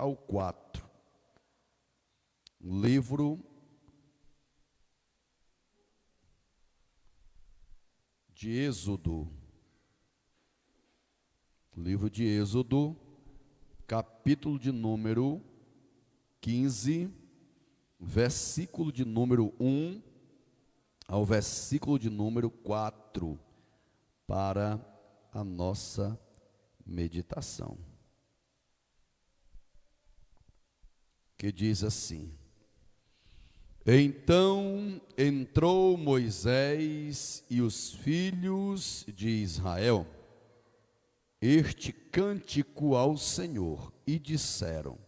ao 4. Livro de Êxodo. Livro de Êxodo, capítulo de número 15, versículo de número 1 ao versículo de número 4, para a nossa meditação. Que diz assim: Então entrou Moisés e os filhos de Israel este cântico ao Senhor, e disseram: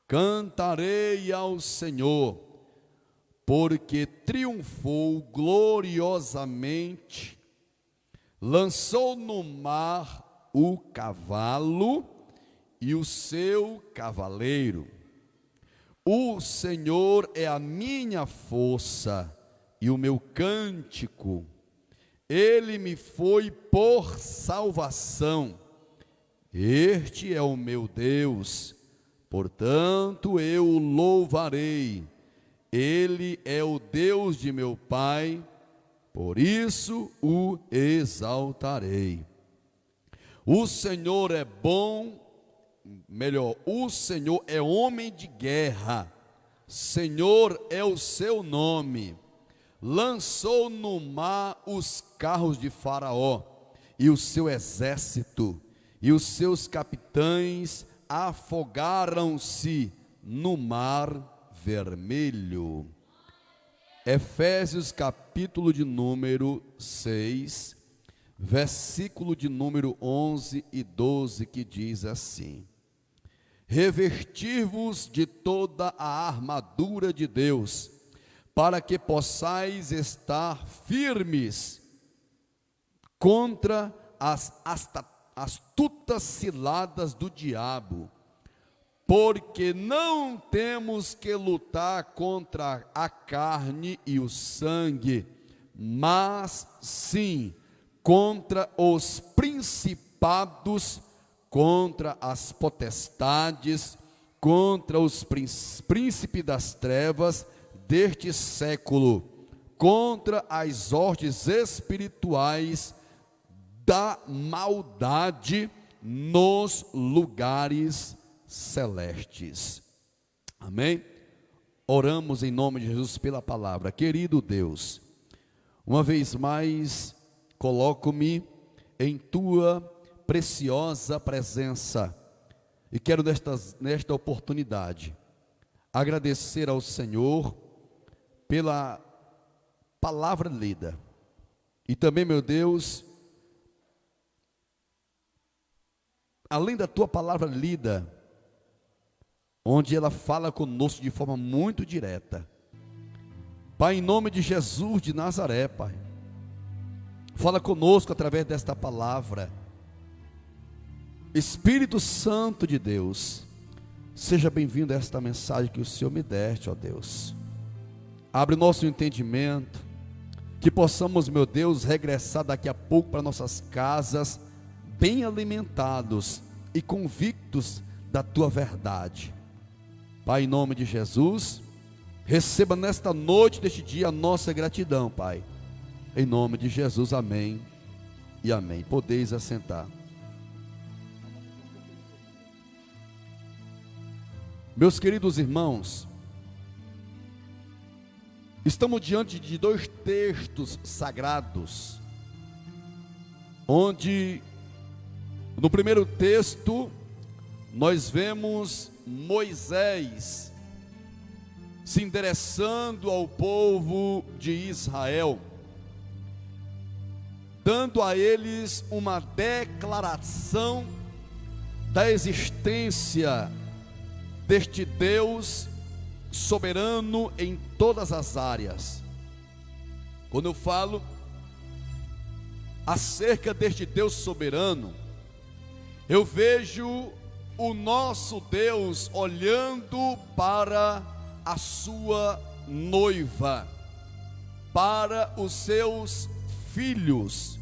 Cantarei ao Senhor, porque triunfou gloriosamente, lançou no mar o cavalo e o seu cavaleiro. O Senhor é a minha força e o meu cântico. Ele me foi por salvação. Este é o meu Deus, portanto eu o louvarei. Ele é o Deus de meu pai, por isso o exaltarei. O Senhor é bom, o Senhor é homem de guerra. Senhor é o seu nome. Lançou no mar os carros de Faraó e o seu exército, e os seus capitães afogaram-se no mar vermelho. Efésios capítulo de número 6, versículo de número 11 e 12, que diz assim: Revestir-vos de toda a armadura de Deus, para que possais estar firmes contra as astutas ciladas do diabo, porque não temos que lutar contra a carne e o sangue, mas sim contra os principados, contra as potestades, contra os príncipes das trevas deste século, contra as hostes espirituais da maldade nos lugares celestes. Amém? Oramos em nome de Jesus pela palavra. Querido Deus, uma vez mais coloco-me em tua preciosa presença e quero nesta oportunidade agradecer ao Senhor pela palavra lida, e também, meu Deus, além da tua palavra lida, onde ela fala conosco de forma muito direta, Pai, em nome de Jesus de Nazaré, Pai, fala conosco através desta palavra. Espírito Santo de Deus, seja bem-vindo a esta mensagem que o Senhor me deste, ó Deus. Abre o nosso entendimento, que possamos, meu Deus, regressar daqui a pouco para nossas casas, bem alimentados e convictos da tua verdade. Pai, em nome de Jesus, receba nesta noite, deste dia, a nossa gratidão, Pai. Em nome de Jesus, amém e amém. Podeis assentar. Meus queridos irmãos, estamos diante de dois textos sagrados, onde no primeiro texto nós vemos Moisés se endereçando ao povo de Israel, dando a eles uma declaração da existência deste Deus soberano em todas as áreas. Quando eu falo acerca deste Deus soberano, eu vejo o nosso Deus olhando para a sua noiva, para os seus filhos.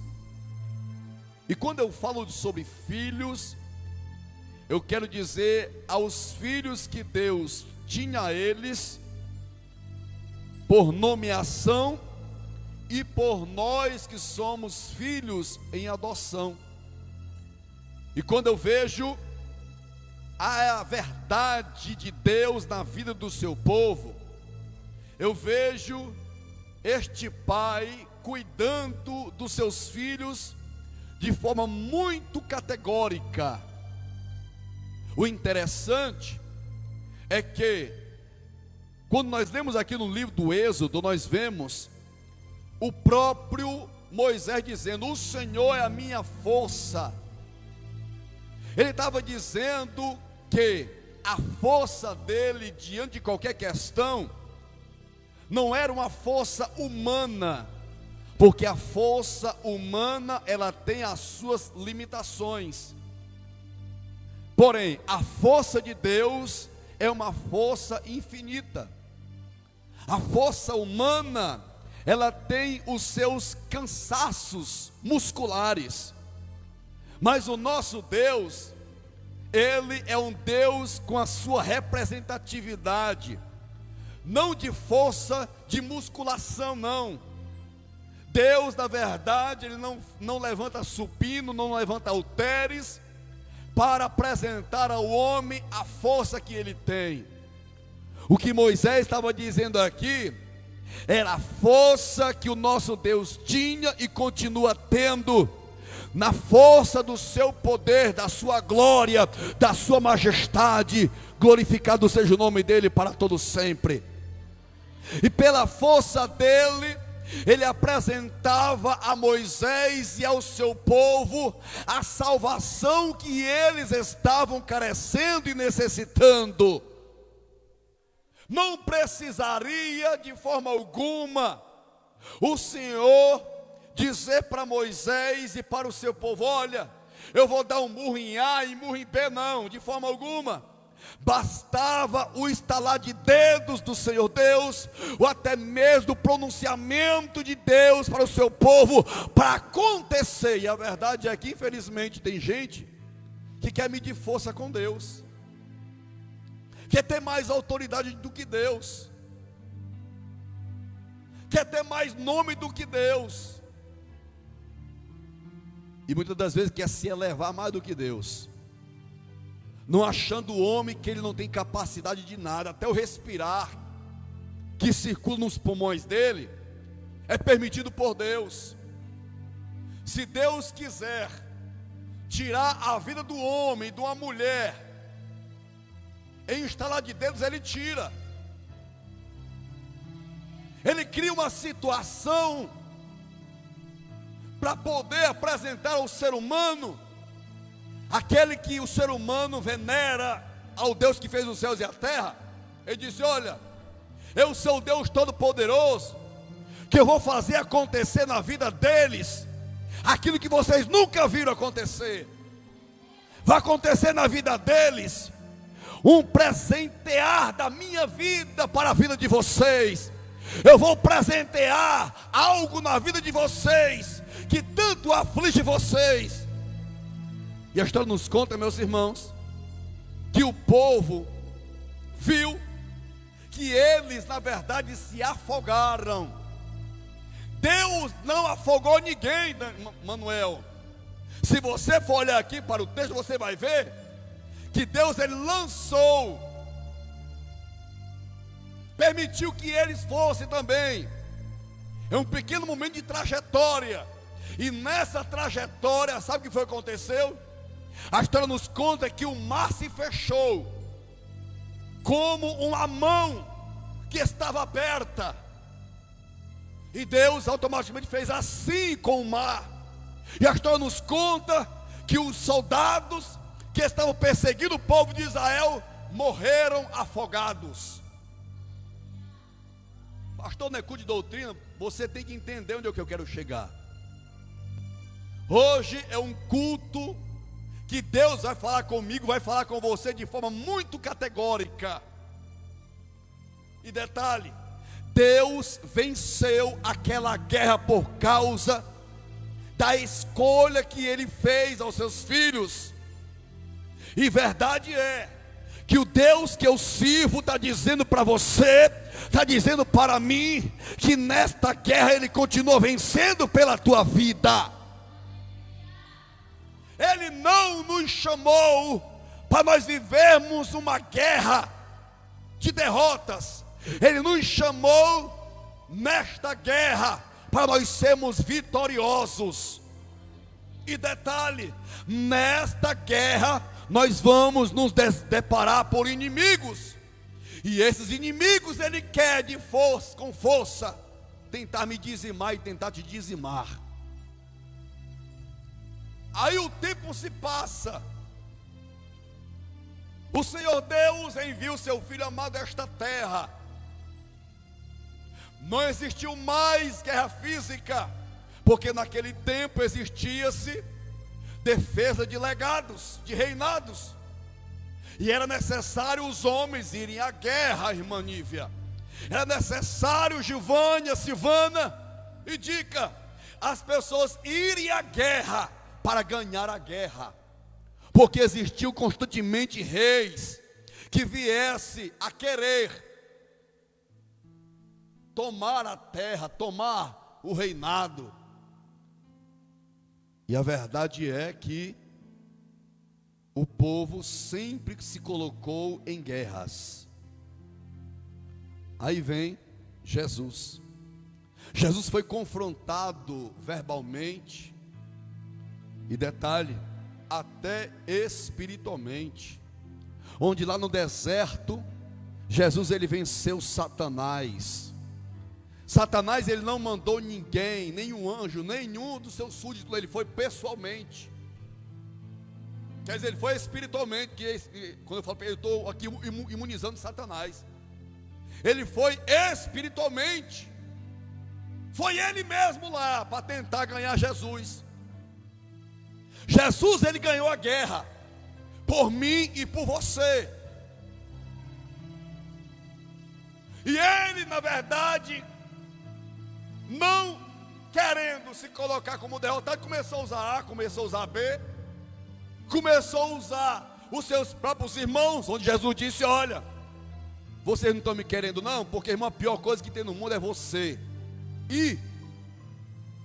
E quando eu falo sobre filhos, eu quero dizer aos filhos que Deus tinha a eles, por nomeação, e por nós que somos filhos em adoção. E quando eu vejo a verdade de Deus na vida do seu povo, eu vejo este pai cuidando dos seus filhos de forma muito categórica. O interessante é que, quando nós lemos aqui no livro do Êxodo, nós vemos o próprio Moisés dizendo: o Senhor é a minha força. Ele estava dizendo que a força dele diante de qualquer questão não era uma força humana, porque a força humana ela tem as suas limitações. Porém, a força de Deus é uma força infinita. A força humana, ela tem os seus cansaços musculares. Mas o nosso Deus, Ele é um Deus com a sua representatividade, não de força de musculação, não. Deus, na verdade, Ele não levanta supino, não levanta halteres, para apresentar ao homem a força que ele tem. O que Moisés estava dizendo aqui era a força que o nosso Deus tinha e continua tendo, na força do seu poder, da sua glória, da sua majestade. Glorificado seja o nome dele para todo sempre. E pela força dele, ele apresentava a Moisés e ao seu povo a salvação que eles estavam carecendo e necessitando. Não precisaria de forma alguma o Senhor dizer para Moisés e para o seu povo: olha, eu vou dar um murro em A e murro em B. Não, de forma alguma. Bastava o estalar de dedos do Senhor Deus, ou até mesmo o pronunciamento de Deus para o seu povo, para acontecer. E a verdade é que, infelizmente, tem gente que quer medir força com Deus, quer ter mais autoridade do que Deus, quer ter mais nome do que Deus, e muitas das vezes quer se elevar mais do que Deus, não achando o homem que ele não tem capacidade de nada. Até o respirar que circula nos pulmões dele é permitido por Deus. Se Deus quiser tirar a vida do homem, de uma mulher, em estalar de dedos, ele tira. Ele cria uma situação para poder apresentar ao ser humano aquele que o ser humano venera, ao Deus que fez os céus e a terra. Ele disse: olha, eu sou o Deus Todo-Poderoso, que eu vou fazer acontecer na vida deles aquilo que vocês nunca viram acontecer. Vai acontecer na vida deles um presentear da minha vida para a vida de vocês. Eu vou presentear algo na vida de vocês que tanto aflige vocês. E a história nos conta, meus irmãos, que o povo viu que eles, na verdade, se afogaram. Deus não afogou ninguém, Manuel. Se você for olhar aqui para o texto, você vai ver que Deus, ele lançou, permitiu que eles fossem também. É um pequeno momento de trajetória. E nessa trajetória, sabe o que foi que aconteceu? A história nos conta que o mar se fechou, como uma mão que estava aberta. E Deus automaticamente fez assim com o mar. E a história nos conta que os soldados que estavam perseguindo o povo de Israel morreram afogados. Pastor, não é culto de doutrina, você tem que entender onde é que eu quero chegar. Hoje é um culto que Deus vai falar comigo, vai falar com você de forma muito categórica. E detalhe, Deus venceu aquela guerra por causa da escolha que Ele fez aos seus filhos. E verdade é que o Deus que eu sirvo está dizendo para você, está dizendo para mim, que nesta guerra Ele continua vencendo pela tua vida. Ele não nos chamou para nós vivermos uma guerra de derrotas. Ele nos chamou nesta guerra para nós sermos vitoriosos. E detalhe, nesta guerra nós vamos nos deparar por inimigos. E esses inimigos Ele quer com força tentar me dizimar e tentar te dizimar. Aí o tempo se passa. O Senhor Deus envia o seu Filho amado a esta terra. Não existiu mais guerra física, porque naquele tempo existia-se defesa de legados, de reinados. E era necessário os homens irem à guerra, irmã Nívia. Era necessário, Gilvânia, Silvana e Dica, as pessoas irem à guerra para ganhar a guerra. Porque existiu constantemente reis que viesse a querer tomar a terra, tomar o reinado. E a verdade é que o povo sempre se colocou em guerras. Aí vem Jesus. Jesus foi confrontado verbalmente, e detalhe, até espiritualmente, onde lá no deserto, Jesus ele venceu Satanás. Satanás ele não mandou ninguém, nenhum anjo, nenhum dos seus súditos, ele foi pessoalmente. Quer dizer, ele foi espiritualmente, quando eu falo para ele, eu estou aqui imunizando Satanás. Ele foi espiritualmente. Foi ele mesmo lá para tentar ganhar Jesus. Jesus ele ganhou a guerra por mim e por você. E ele, na verdade, não querendo se colocar como derrotado, começou a usar A, começou a usar B, começou a usar os seus próprios irmãos, onde Jesus disse: olha, vocês não estão me querendo não, porque irmão, a pior coisa que tem no mundo é você ir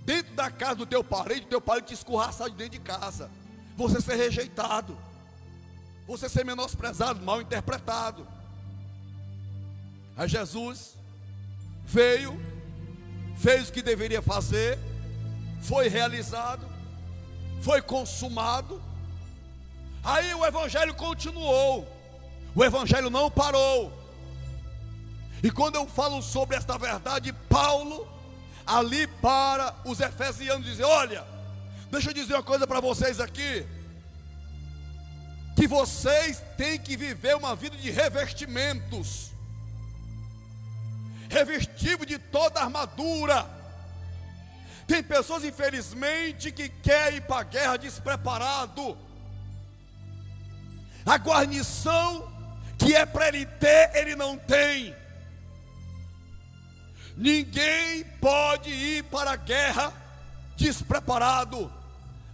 dentro da casa do teu parente te escorraçar de dentro de casa, você ser rejeitado, você ser menosprezado, mal interpretado. Aí Jesus veio, fez o que deveria fazer, foi realizado, foi consumado. Aí o evangelho continuou, o evangelho não parou. E quando eu falo sobre esta verdade, Paulo ali para os efesianos dizer: olha, deixa eu dizer uma coisa para vocês aqui, que vocês têm que viver uma vida de revestimentos, revestido de toda a armadura. Tem pessoas, infelizmente, que querem ir para a guerra despreparado. A guarnição que é para ele ter, ele não tem. Ninguém pode ir para a guerra despreparado.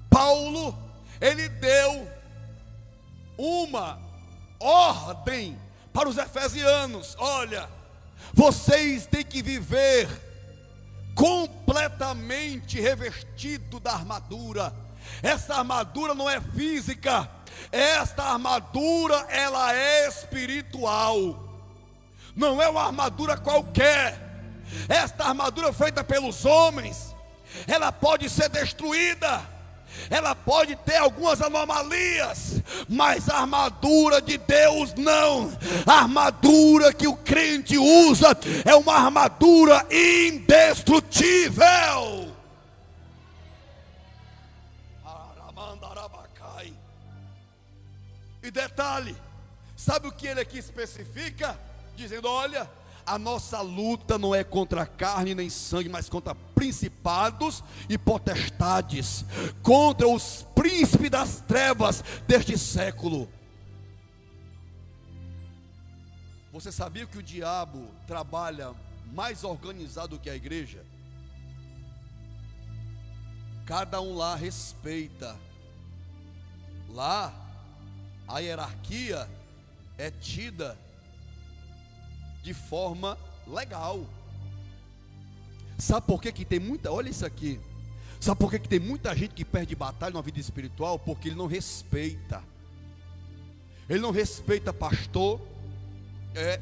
Paulo, ele deu uma ordem para os efesianos: olha, vocês têm que viver completamente revestido da armadura. Essa armadura não é física, esta armadura ela é espiritual. Não é uma armadura qualquer. Esta armadura feita pelos homens, ela pode ser destruída, ela pode ter algumas anomalias, mas a armadura de Deus não. A armadura que o crente usa é uma armadura indestrutível. E detalhe, sabe o que ele aqui especifica? Dizendo: olha, a nossa luta não é contra carne nem sangue, mas contra principados e potestades, contra os príncipes das trevas deste século. Você sabia que o diabo trabalha mais organizado que a igreja? Cada um lá respeita. Lá, a hierarquia é tida de forma legal. Sabe por que tem muita, olha isso aqui, sabe por que tem muita gente que perde batalha na vida espiritual? Porque ele não respeita pastor,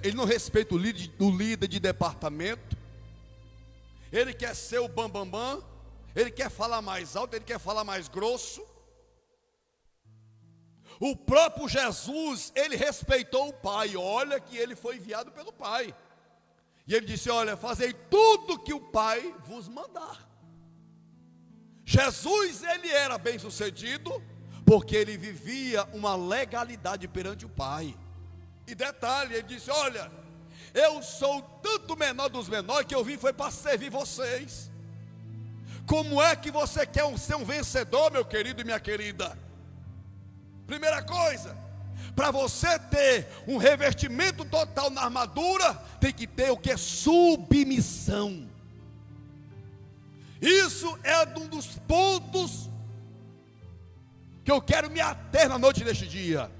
ele não respeita o líder de departamento, ele quer ser o bambambam, ele quer falar mais alto, ele quer falar mais grosso. O próprio Jesus, ele respeitou o Pai, olha que ele foi enviado pelo Pai. E ele disse, olha, fazei tudo que o Pai vos mandar. Jesus, ele era bem sucedido, porque ele vivia uma legalidade perante o Pai. E detalhe, ele disse, olha, eu sou tanto menor dos menores, que eu vim foi para servir vocês. Como é que você quer ser um vencedor, meu querido e minha querida? Primeira coisa, para você ter um revestimento total na armadura, tem que ter o que? Submissão. Isso é um dos pontos que eu quero me ater na noite deste dia.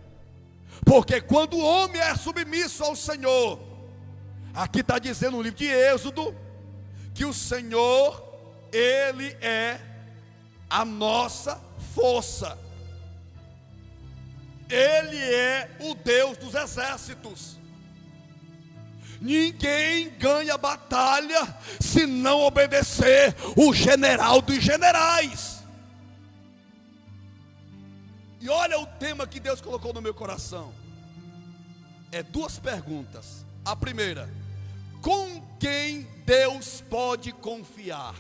Porque quando o homem é submisso ao Senhor, aqui está dizendo no livro de Êxodo, que o Senhor, Ele é a nossa força. Ele é o Deus dos exércitos. Ninguém ganha batalha se não obedecer o general dos generais. E olha o tema que Deus colocou no meu coração. É duas perguntas. A primeira, com quem Deus pode confiar?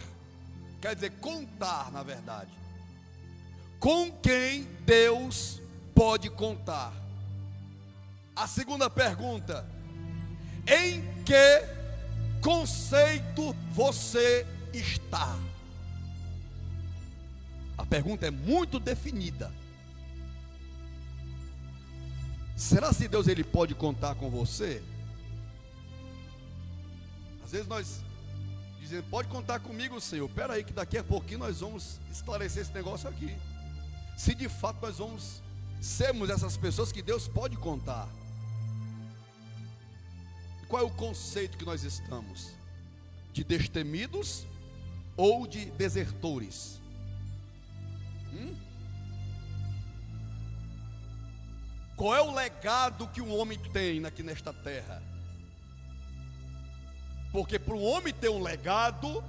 Quer dizer, contar, na verdade. Com quem Deus pode contar? A segunda pergunta, em que conceito você está? A pergunta é muito definida. Será que Deus ele pode contar com você? Às vezes nós dizemos, pode contar comigo, Senhor. Espera aí que daqui a pouquinho nós vamos esclarecer esse negócio aqui. Se de fato nós vamos sermos essas pessoas que Deus pode contar. Qual é o conceito que nós estamos? De destemidos ou de desertores? Qual é o legado que um homem tem aqui nesta terra? Porque para um homem ter um legado,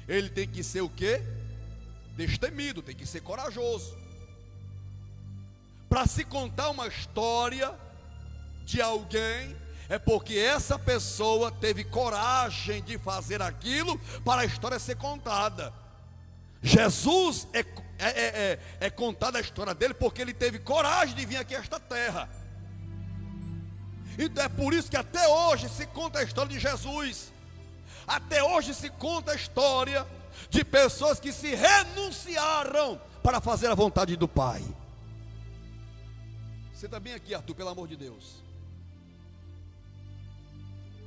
ele tem que ser o quê? Destemido, tem que ser corajoso. Para se contar uma história de alguém, é porque essa pessoa teve coragem de fazer aquilo para a história ser contada. Jesus é contada a história dele porque ele teve coragem de vir aqui a esta terra. Então é por isso que até hoje se conta a história de Jesus. Até hoje se conta a história de pessoas que se renunciaram para fazer a vontade do Pai. Você está bem aqui, Arthur, pelo amor de Deus.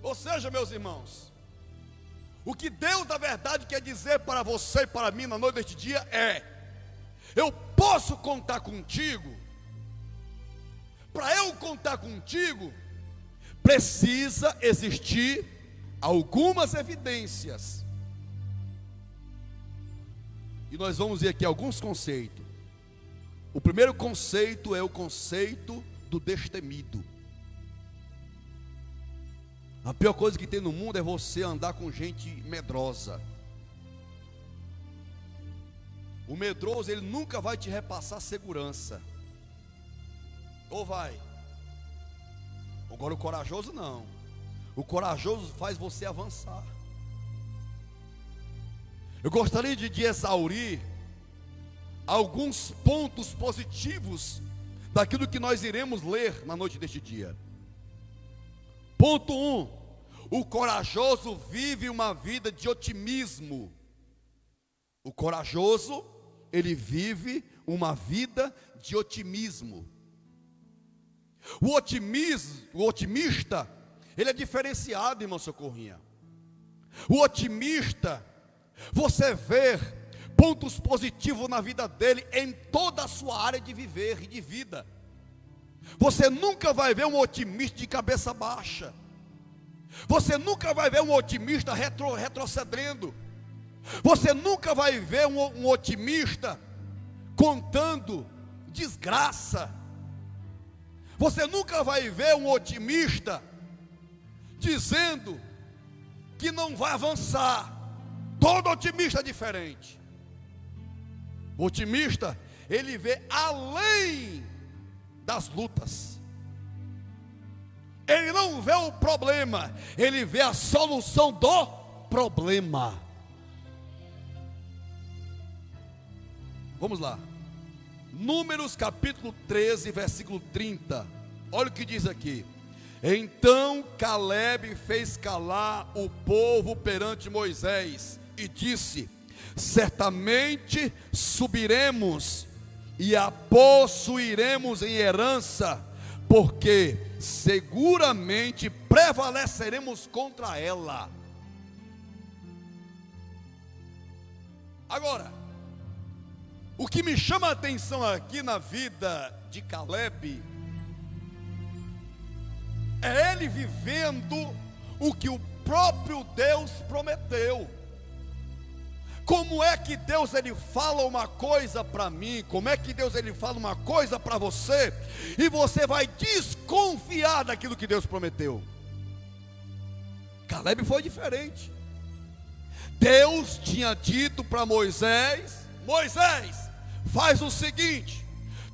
Ou seja, meus irmãos, o que Deus na verdade quer dizer para você e para mim na noite deste dia é: eu posso contar contigo. Para eu contar contigo, precisa existir algumas evidências. E nós vamos ver aqui alguns conceitos. O primeiro conceito é o conceito do destemido. A pior coisa que tem no mundo é você andar com gente medrosa. O medroso, ele nunca vai te repassar segurança. Ou vai? Agora o corajoso não. O corajoso faz você avançar. Eu gostaria de exaurir alguns pontos positivos daquilo que nós iremos ler na noite deste dia. Ponto 1. O corajoso vive uma vida de otimismo. O corajoso, ele vive uma vida de otimismo. O otimista, ele é diferenciado, irmão Socorrinha. O otimista, você vê pontos positivos na vida dele em toda a sua área de viver e de vida. Você nunca vai ver um otimista de cabeça baixa. Você nunca vai ver um otimista retrocedendo. Você nunca vai ver um otimista contando desgraça. Você nunca vai ver um otimista dizendo que não vai avançar. Todo otimista é diferente. O otimista, ele vê além das lutas. Ele não vê o problema, ele vê a solução do problema. Vamos lá. Números capítulo 13, versículo 30. Olha o que diz aqui. Então Caleb fez calar o povo perante Moisés e disse: certamente subiremos e a possuiremos em herança, porque seguramente prevaleceremos contra ela. Agora, o que me chama a atenção aqui na vida de Caleb é ele vivendo o que o próprio Deus prometeu. Como é que Deus ele fala uma coisa para mim? Como é que Deus ele fala uma coisa para você e você vai desconfiar daquilo que Deus prometeu? Caleb foi diferente. Deus tinha dito para Moisés: Moisés, faz o seguinte,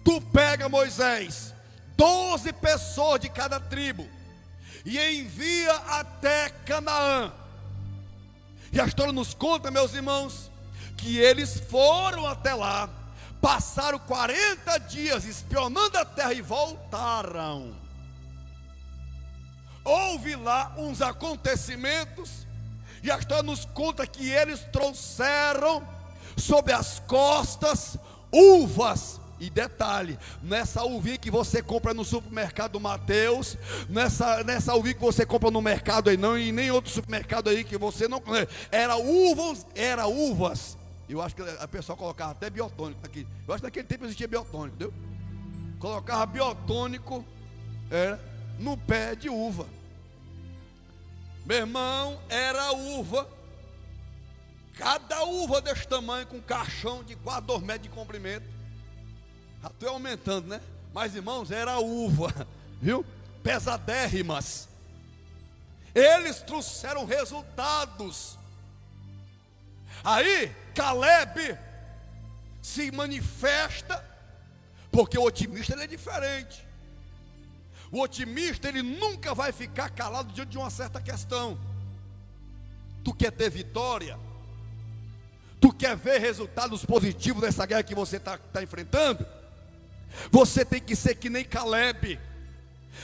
tu pega, Moisés, 12 pessoas de cada tribo e envia até Canaã. E a história nos conta, meus irmãos, que eles foram até lá, passaram 40 dias espionando a terra e voltaram. Houve lá uns acontecimentos, e a história nos conta que eles trouxeram sobre as costas uvas. E detalhe, nessa uvinha que você compra no supermercado Mateus, nessa uvinha que você compra no mercado aí não, e nem outro supermercado aí que você não conhece, era uvas. Eu acho que a pessoa colocava até biotônico aqui. Eu acho que naquele tempo existia biotônico, entendeu? Colocava biotônico no pé de uva. Meu irmão, era uva. Cada uva desse tamanho, com um caixão de quase 2 metros de comprimento. Já estou aumentando, né? Mas, irmãos, era uva, viu? Pesadérrimas. Eles trouxeram resultados. Aí, Caleb se manifesta, porque o otimista ele é diferente. O otimista, ele nunca vai ficar calado diante de uma certa questão. Tu quer ter vitória? Tu quer ver resultados positivos dessa guerra que você está enfrentando? Você tem que ser que nem Caleb.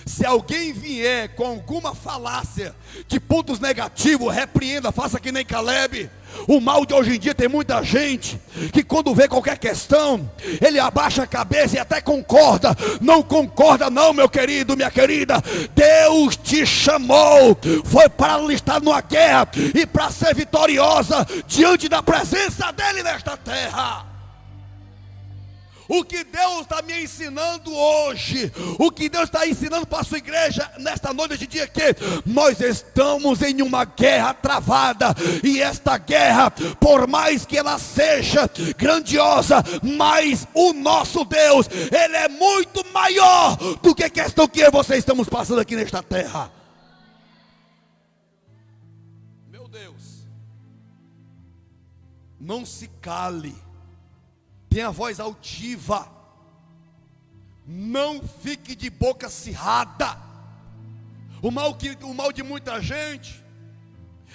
Se alguém vier com alguma falácia de pontos negativos, repreenda, faça que nem Caleb. O mal de hoje em dia tem muita gente que quando vê qualquer questão, ele abaixa a cabeça e até concorda. Não concorda não, meu querido, minha querida. Deus te chamou, foi para estar numa guerra e para ser vitoriosa diante da presença dele nesta terra. O que Deus está me ensinando hoje, o que Deus está ensinando para a sua igreja nesta noite, este dia, que nós estamos em uma guerra travada, e esta guerra, por mais que ela seja grandiosa, mas o nosso Deus, Ele é muito maior do que a questão que eu e você estamos passando aqui nesta terra. Meu Deus, não se cale. Tenha voz altiva, não fique de boca cerrada. O mal de muita gente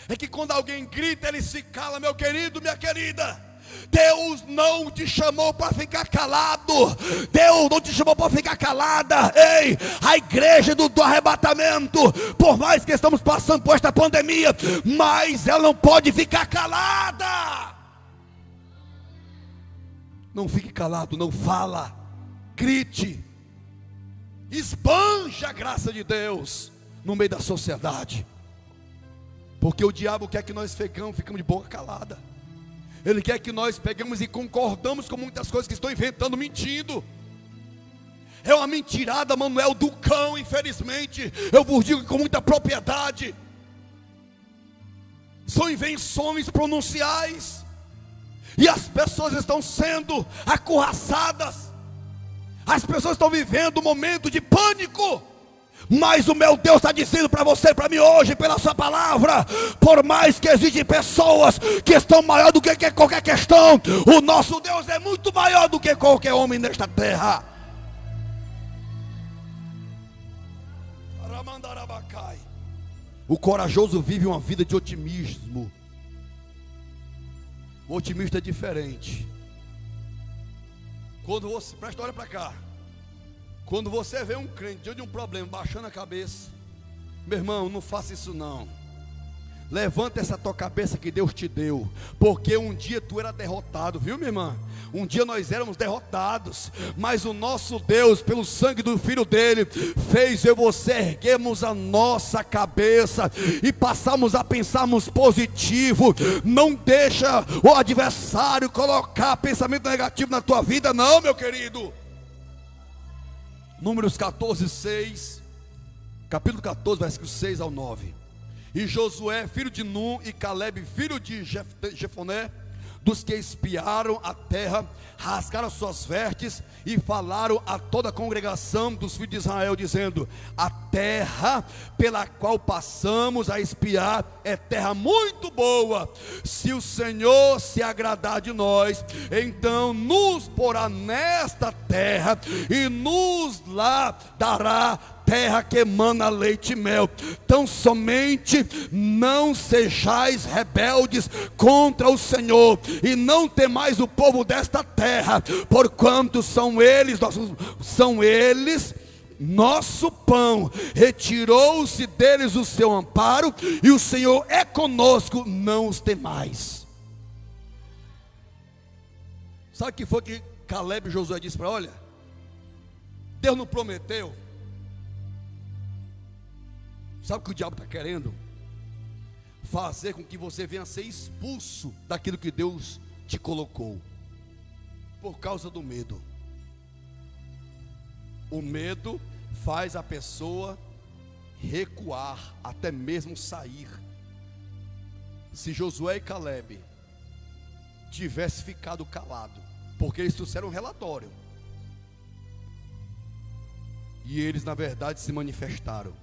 é que quando alguém grita, ele se cala. Meu querido, minha querida, Deus não te chamou para ficar calado. Deus não te chamou para ficar calada. Ei, a igreja do arrebatamento, por mais que estamos passando por esta pandemia, mas ela não pode ficar calada. Não fique calado, não fala, grite, esbanje a graça de Deus no meio da sociedade, porque o diabo quer que nós ficamos de boca calada. Ele quer que nós pegamos e concordamos com muitas coisas que estão inventando, mentindo. É uma mentirada, Manuel, do cão, infelizmente. Eu vos digo com muita propriedade. São invenções pronunciais. E as pessoas estão sendo acorraçadas. As pessoas estão vivendo um momento de pânico. Mas o meu Deus está dizendo para você e para mim hoje, pela sua palavra: por mais que existem pessoas que estão maior do que qualquer questão, o nosso Deus é muito maior do que qualquer homem nesta terra. O corajoso vive uma vida de otimismo. O otimista é diferente. Quando você, presta, olha para cá. Quando você vê um crente diante de um problema, baixando a cabeça, meu irmão, não faça isso não. Levanta essa tua cabeça que Deus te deu, porque um dia tu era derrotado, viu, minha irmã? Um dia nós éramos derrotados, mas o nosso Deus, pelo sangue do Filho dele, fez eu e você erguermos a nossa cabeça e passamos a pensarmos positivo. Não deixa o adversário colocar pensamento negativo na tua vida, não, meu querido. Números 14, 6, capítulo 14, versículos 6 ao 9. E Josué, filho de Nun, e Caleb, filho de Jefoné, dos que espiaram a terra, rasgaram suas vestes e falaram a toda a congregação dos filhos de Israel, dizendo: a terra pela qual passamos a espiar é terra muito boa. Se o Senhor se agradar de nós, então nos porá nesta terra e nos lá dará terra que emana leite e mel. Tão somente não sejais rebeldes contra o Senhor, e não temais o povo desta terra, porquanto são eles nosso pão. Retirou-se deles o seu amparo, e o Senhor é conosco, não os temais. Sabe o que foi que Caleb e Josué disse para? Olha, Deus não prometeu. Sabe o que o diabo está querendo? Fazer com que você venha a ser expulso daquilo que Deus te colocou, por causa do medo. O medo faz a pessoa recuar, até mesmo sair. Se Josué e Caleb tivessem ficado calados, porque eles trouxeram um relatório, e eles na verdade se manifestaram.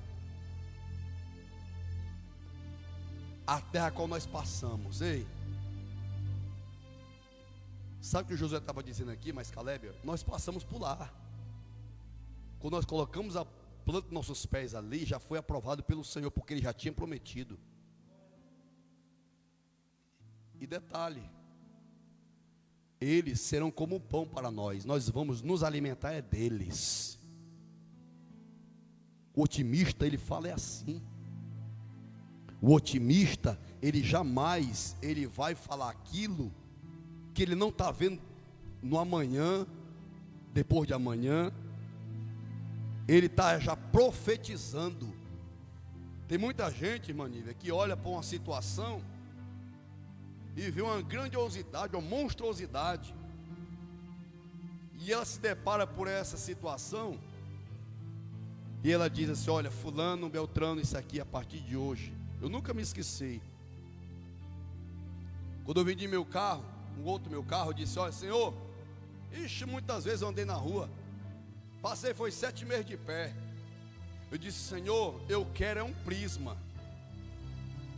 A terra a qual nós passamos, ei, sabe o que o Josué estava dizendo aqui, mas Caleb, nós passamos por lá. Quando nós colocamos a planta dos nossos pés ali, já foi aprovado pelo Senhor, porque Ele já tinha prometido. E detalhe, eles serão como pão para nós, nós vamos nos alimentar é deles. O otimista, ele fala assim. O otimista, ele jamais, ele vai falar aquilo que ele não está vendo no amanhã, depois de amanhã. Ele está já profetizando. Tem muita gente, irmã Nívia, que olha para uma situação e vê uma grandiosidade, uma monstruosidade, e ela se depara por essa situação e ela diz assim: olha, fulano, beltrano, isso aqui a partir de hoje. Eu nunca me esqueci. Quando eu vendi meu carro, um outro meu carro, eu disse: olha, Senhor, muitas vezes eu andei na rua, passei, foi 7 meses de pé. Eu disse: Senhor, eu quero é um prisma.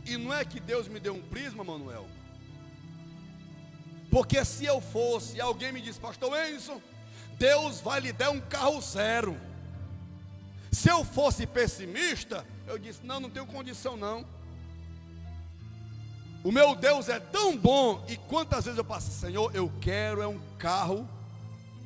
E não é que Deus me deu um prisma, Manuel, porque se eu fosse, alguém me disse: pastor Enzo, Deus vai lhe dar um carro zero. Se eu fosse pessimista, eu disse: não tenho condição não. O meu Deus é tão bom. E quantas vezes eu passo: Senhor, eu quero é um carro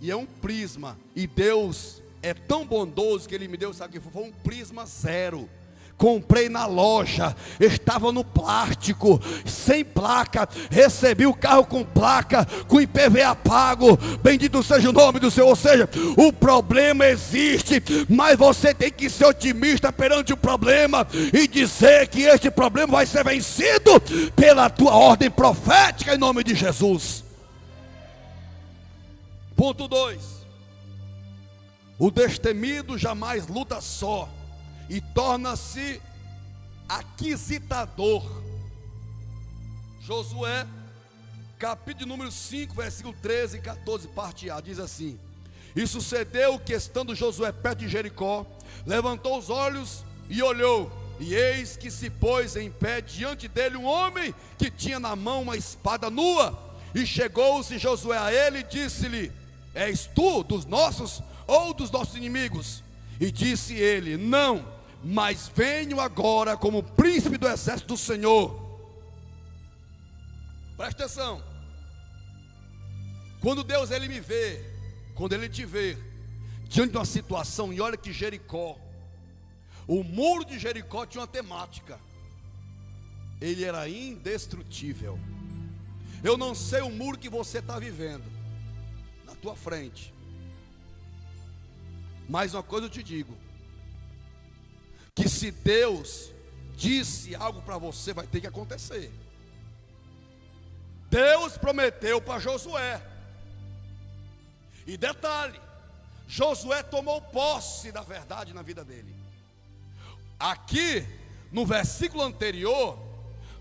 e é um prisma. E Deus é tão bondoso que Ele me deu, sabe o que foi? Um prisma zero. Comprei na loja, estava no plástico, sem placa. Recebi o carro com placa, com IPVA pago. Bendito seja o nome do Senhor. Ou seja, o problema existe, mas você tem que ser otimista perante o problema e dizer que este problema vai ser vencido pela tua ordem profética, em nome de Jesus. Ponto 2. O destemido jamais luta só e torna-se aquisitador. Josué, capítulo número 5, versículo 13 e 14, parte A, diz assim: E sucedeu que, estando Josué perto de Jericó, levantou os olhos e olhou, e eis que se pôs em pé diante dele um homem que tinha na mão uma espada nua. E chegou-se Josué a ele e disse-lhe: És tu dos nossos ou dos nossos inimigos? E disse ele: Não, mas venho agora como príncipe do exército do Senhor. Presta atenção. Quando Deus ele me vê, quando ele te vê diante de uma situação, e olha que Jericó, o muro de Jericó tinha uma temática: ele era indestrutível. Eu não sei o muro que você está vivendo na tua frente, mas uma coisa eu te digo, que se Deus disse algo para você, vai ter que acontecer. Deus prometeu para Josué, e detalhe, Josué tomou posse da verdade na vida dele. Aqui no versículo anterior,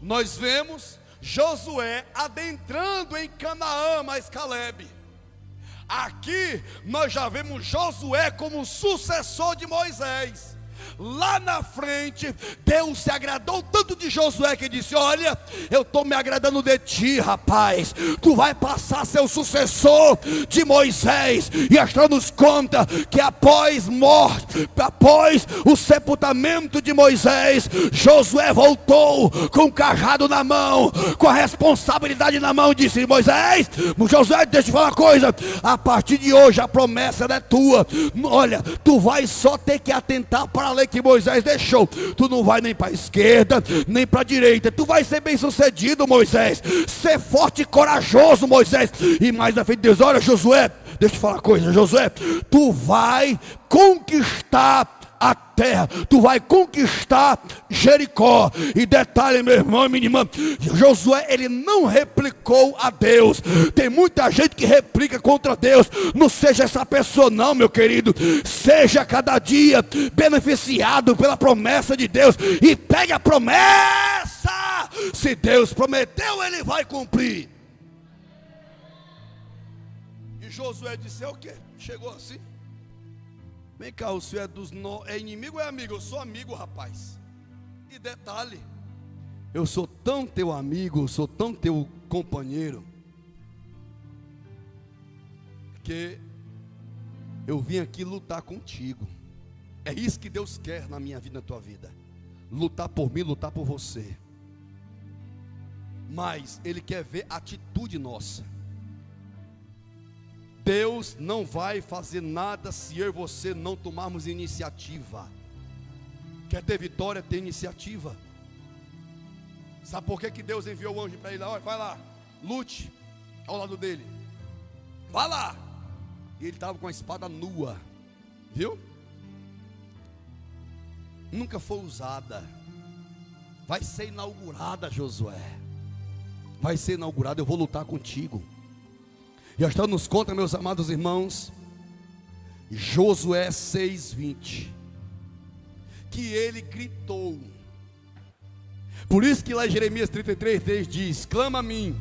nós vemos Josué adentrando em Canaã, mas Caleb. Aqui nós já vemos Josué como sucessor de Moisés. Lá na frente, Deus se agradou tanto de Josué que disse: Olha, eu estou me agradando de ti, rapaz. Tu vai passar a ser o sucessor de Moisés. E a história nos conta que após o sepultamento de Moisés, Josué voltou com o cajado na mão, com a responsabilidade na mão, e disse: Moisés, Josué, deixa eu te falar uma coisa. A partir de hoje a promessa é tua. Olha, tu vai só ter que atentar para a lei que Moisés deixou. Tu não vai nem para a esquerda, nem para a direita. Tu vai ser bem sucedido, Moisés. Ser forte e corajoso, Moisés. E mais na frente Deus: olha, Josué, deixa eu te falar uma coisa, Josué, tu vai conquistar a terra, tu vai conquistar Jericó. E detalhe, meu irmão e minha irmã, Josué ele não replicou a Deus. Tem muita gente que replica contra Deus. Não seja essa pessoa não, meu querido. Seja cada dia beneficiado pela promessa de Deus, e pegue a promessa. Se Deus prometeu, ele vai cumprir. E Josué disse: é o que? Chegou assim? Vem cá, o senhor é inimigo ou é amigo? Eu sou amigo, rapaz. E detalhe, eu sou tão teu amigo, sou tão teu companheiro, que eu vim aqui lutar contigo. É isso que Deus quer na minha vida, na tua vida. Lutar por mim, lutar por você. Mas Ele quer ver atitude nossa. Deus não vai fazer nada se eu e você não tomarmos iniciativa. Quer ter vitória, ter iniciativa. Sabe por que Deus enviou o anjo para ele? Olha, vai lá, lute ao lado dele. Vai lá. E ele estava com a espada nua. Viu? Nunca foi usada. Vai ser inaugurada, Josué. Vai ser inaugurada, eu vou lutar contigo. E a história nos conta, meus amados irmãos, Josué 6:20, que ele gritou. Por isso que lá em Jeremias 33:3 diz: clama a mim,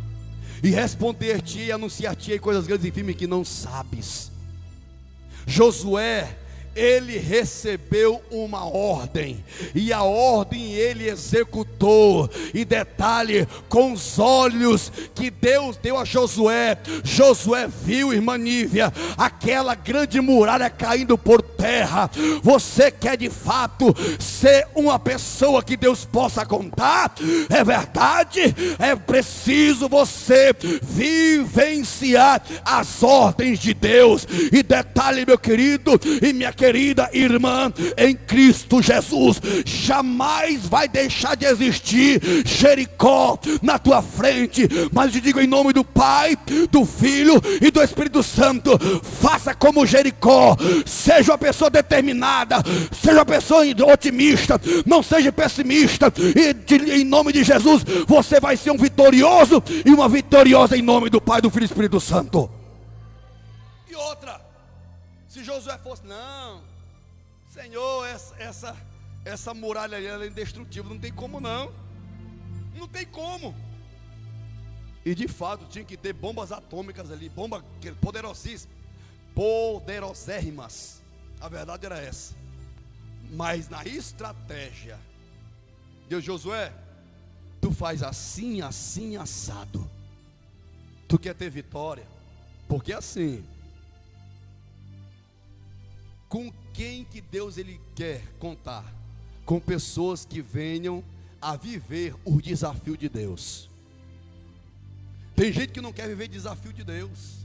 e responder-te e anunciar-te coisas grandes e firmes que não sabes. Josué, ele recebeu uma ordem, e a ordem ele executou. E detalhe, com os olhos que Deus deu a Josué, Josué viu, irmã Nívia, aquela grande muralha caindo por terra. Você quer de fato ser uma pessoa que Deus possa contar? É verdade, é preciso você vivenciar as ordens de Deus. E detalhe, meu querido e minha querida irmã, em Cristo Jesus, jamais vai deixar de existir Jericó na tua frente. Mas eu te digo em nome do Pai, do Filho e do Espírito Santo: faça como Jericó, seja uma pessoa determinada, seja uma pessoa otimista, não seja pessimista, e em nome de Jesus você vai ser um vitorioso e uma vitoriosa em nome do Pai, do Filho e do Espírito Santo. E outra, se Josué fosse, não, Senhor, essa muralha ali ela é indestrutível, não tem como não. Não tem como. E de fato tinha que ter bombas atômicas ali, bombas poderosérrimas. A verdade era essa. Mas na estratégia, Deus, Josué, tu faz assim, assim, assado. Tu quer ter vitória? Porque assim, com quem que Deus ele quer contar? Com pessoas que venham a viver o desafio de Deus. Tem gente que não quer viver o desafio de Deus.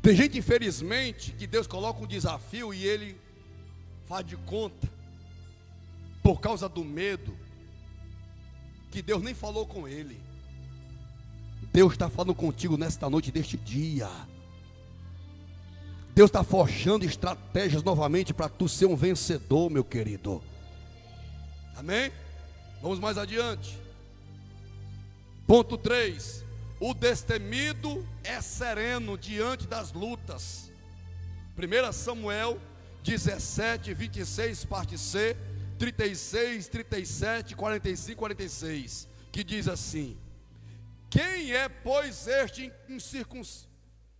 Tem gente, infelizmente, que Deus coloca um desafio e ele faz de conta, por causa do medo, que Deus nem falou com ele. Deus está falando contigo nesta noite, deste dia. Deus está forjando estratégias novamente para tu ser um vencedor, meu querido. Amém? Vamos mais adiante. Ponto 3. O destemido é sereno diante das lutas. 1 Samuel 17, 26, parte C, 36, 37, 45, 46, que diz assim: quem é, pois, este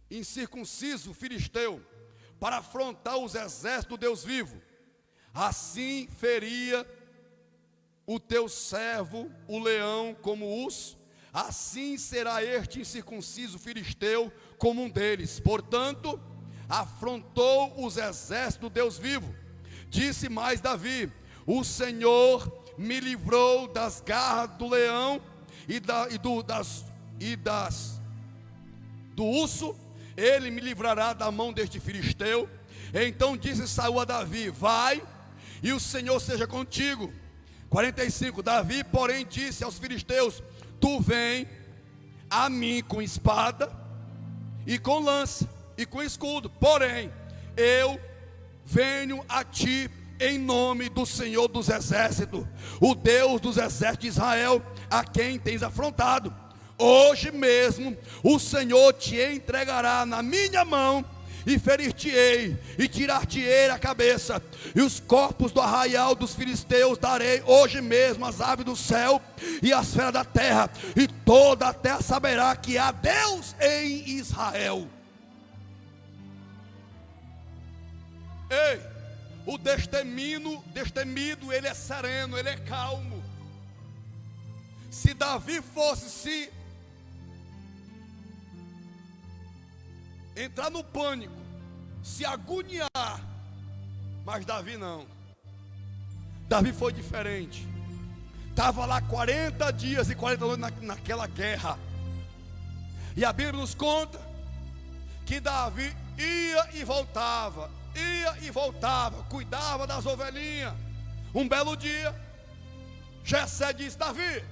incircunciso filisteu para afrontar os exércitos do Deus vivo? Assim feria o teu servo, o leão, como urso, assim será este incircunciso filisteu como um deles. Portanto, afrontou os exércitos do Deus vivo. Disse mais Davi: o Senhor me livrou das garras do leão do urso, ele me livrará da mão deste filisteu. Então disse Saul a Davi: vai, e o Senhor seja contigo. 45, Davi, porém, disse aos filisteus: tu vem a mim com espada e com lança e com escudo, porém eu venho a ti em nome do Senhor dos exércitos, o Deus dos exércitos de Israel, a quem tens afrontado. Hoje mesmo o Senhor te entregará na minha mão, e ferir-te-ei, e tirar-te-ei a cabeça, e os corpos do arraial dos filisteus darei hoje mesmo às aves do céu, e às feras da terra, e toda a terra saberá que há Deus em Israel. Ei, o destemido, ele é sereno, ele é calmo. Se Davi fosse se entrar no pânico, se agoniar, mas Davi não. Davi foi diferente. Estava lá 40 dias e 40 noites naquela guerra. E a Bíblia nos conta que Davi ia e voltava, cuidava das ovelhinhas. Um belo dia, Jessé disse: Davi,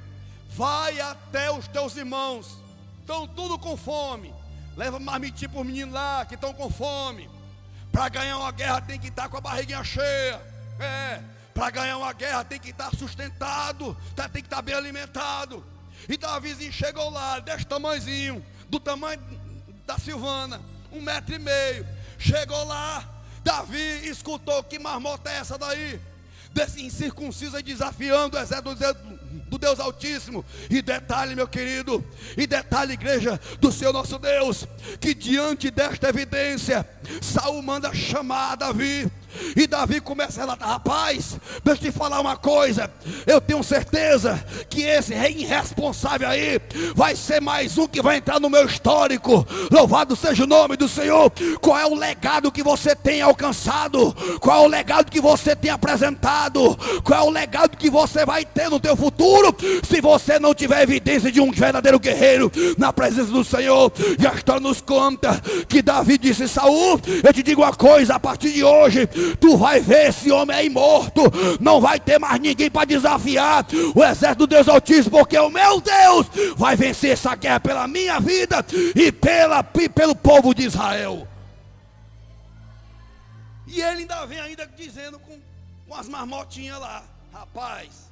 vai até os teus irmãos, estão tudo com fome. Leva marmitinha para os meninos lá que estão com fome. Para ganhar uma guerra tem que estar com a barriguinha cheia. Para ganhar uma guerra tem que estar sustentado, tem que estar bem alimentado. E Davizinho chegou lá, desse tamanhozinho, do tamanho da Silvana, 1,5 m. Chegou lá, Davi escutou: que marmota é essa daí? Desse incircunciso desafiando o exército do Deus Altíssimo. E detalhe, meu querido, e detalhe, igreja do Senhor nosso Deus, que diante desta evidência, Saul manda chamar Davi. E Davi começa a relatar: rapaz, deixa eu te falar uma coisa, eu tenho certeza que esse rei irresponsável aí vai ser mais um que vai entrar no meu histórico. Louvado seja o nome do Senhor. Qual é o legado que você tem alcançado? Qual é o legado que você tem apresentado? Qual é o legado que você vai ter no teu futuro, se você não tiver evidência de um verdadeiro guerreiro na presença do Senhor? E a história nos conta que Davi disse: Saul, eu te digo uma coisa, a partir de hoje tu vai ver esse homem aí morto. Não vai ter mais ninguém para desafiar o exército do Deus Altíssimo, porque o meu Deus vai vencer essa guerra pela minha vida e pelo povo de Israel. E ele ainda vem ainda dizendo com as marmotinhas lá: rapaz,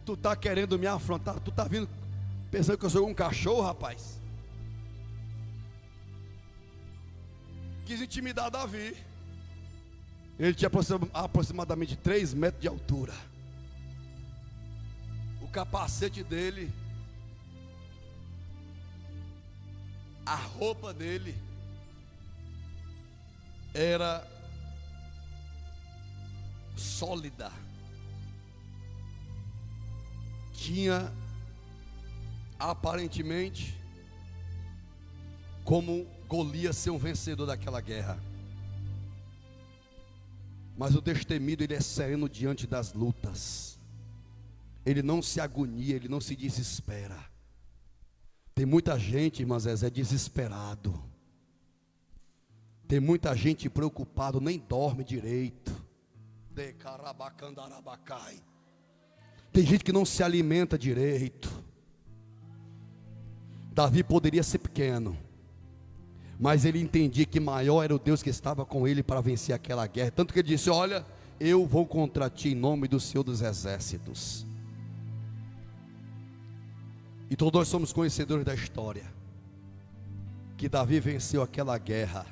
tu tá querendo me afrontar? Tu tá vindo pensando que eu sou um cachorro, rapaz? quis intimidar Davi. Ele tinha aproximadamente 3 metros de altura. O capacete dele, a roupa dele era sólida. Tinha aparentemente como Golias ser um vencedor daquela guerra. Mas o destemido, ele é sereno diante das lutas. Ele não se agonia, ele não se desespera. Tem muita gente, irmã Zezé, desesperado. Tem muita gente preocupado, nem dorme direito. Tem gente que não se alimenta direito. Davi poderia ser pequeno, mas ele entendia que maior era o Deus que estava com ele para vencer aquela guerra. Tanto que ele disse: olha, eu vou contra ti em nome do Senhor dos Exércitos. E todos nós somos conhecedores da história, que Davi venceu aquela guerra.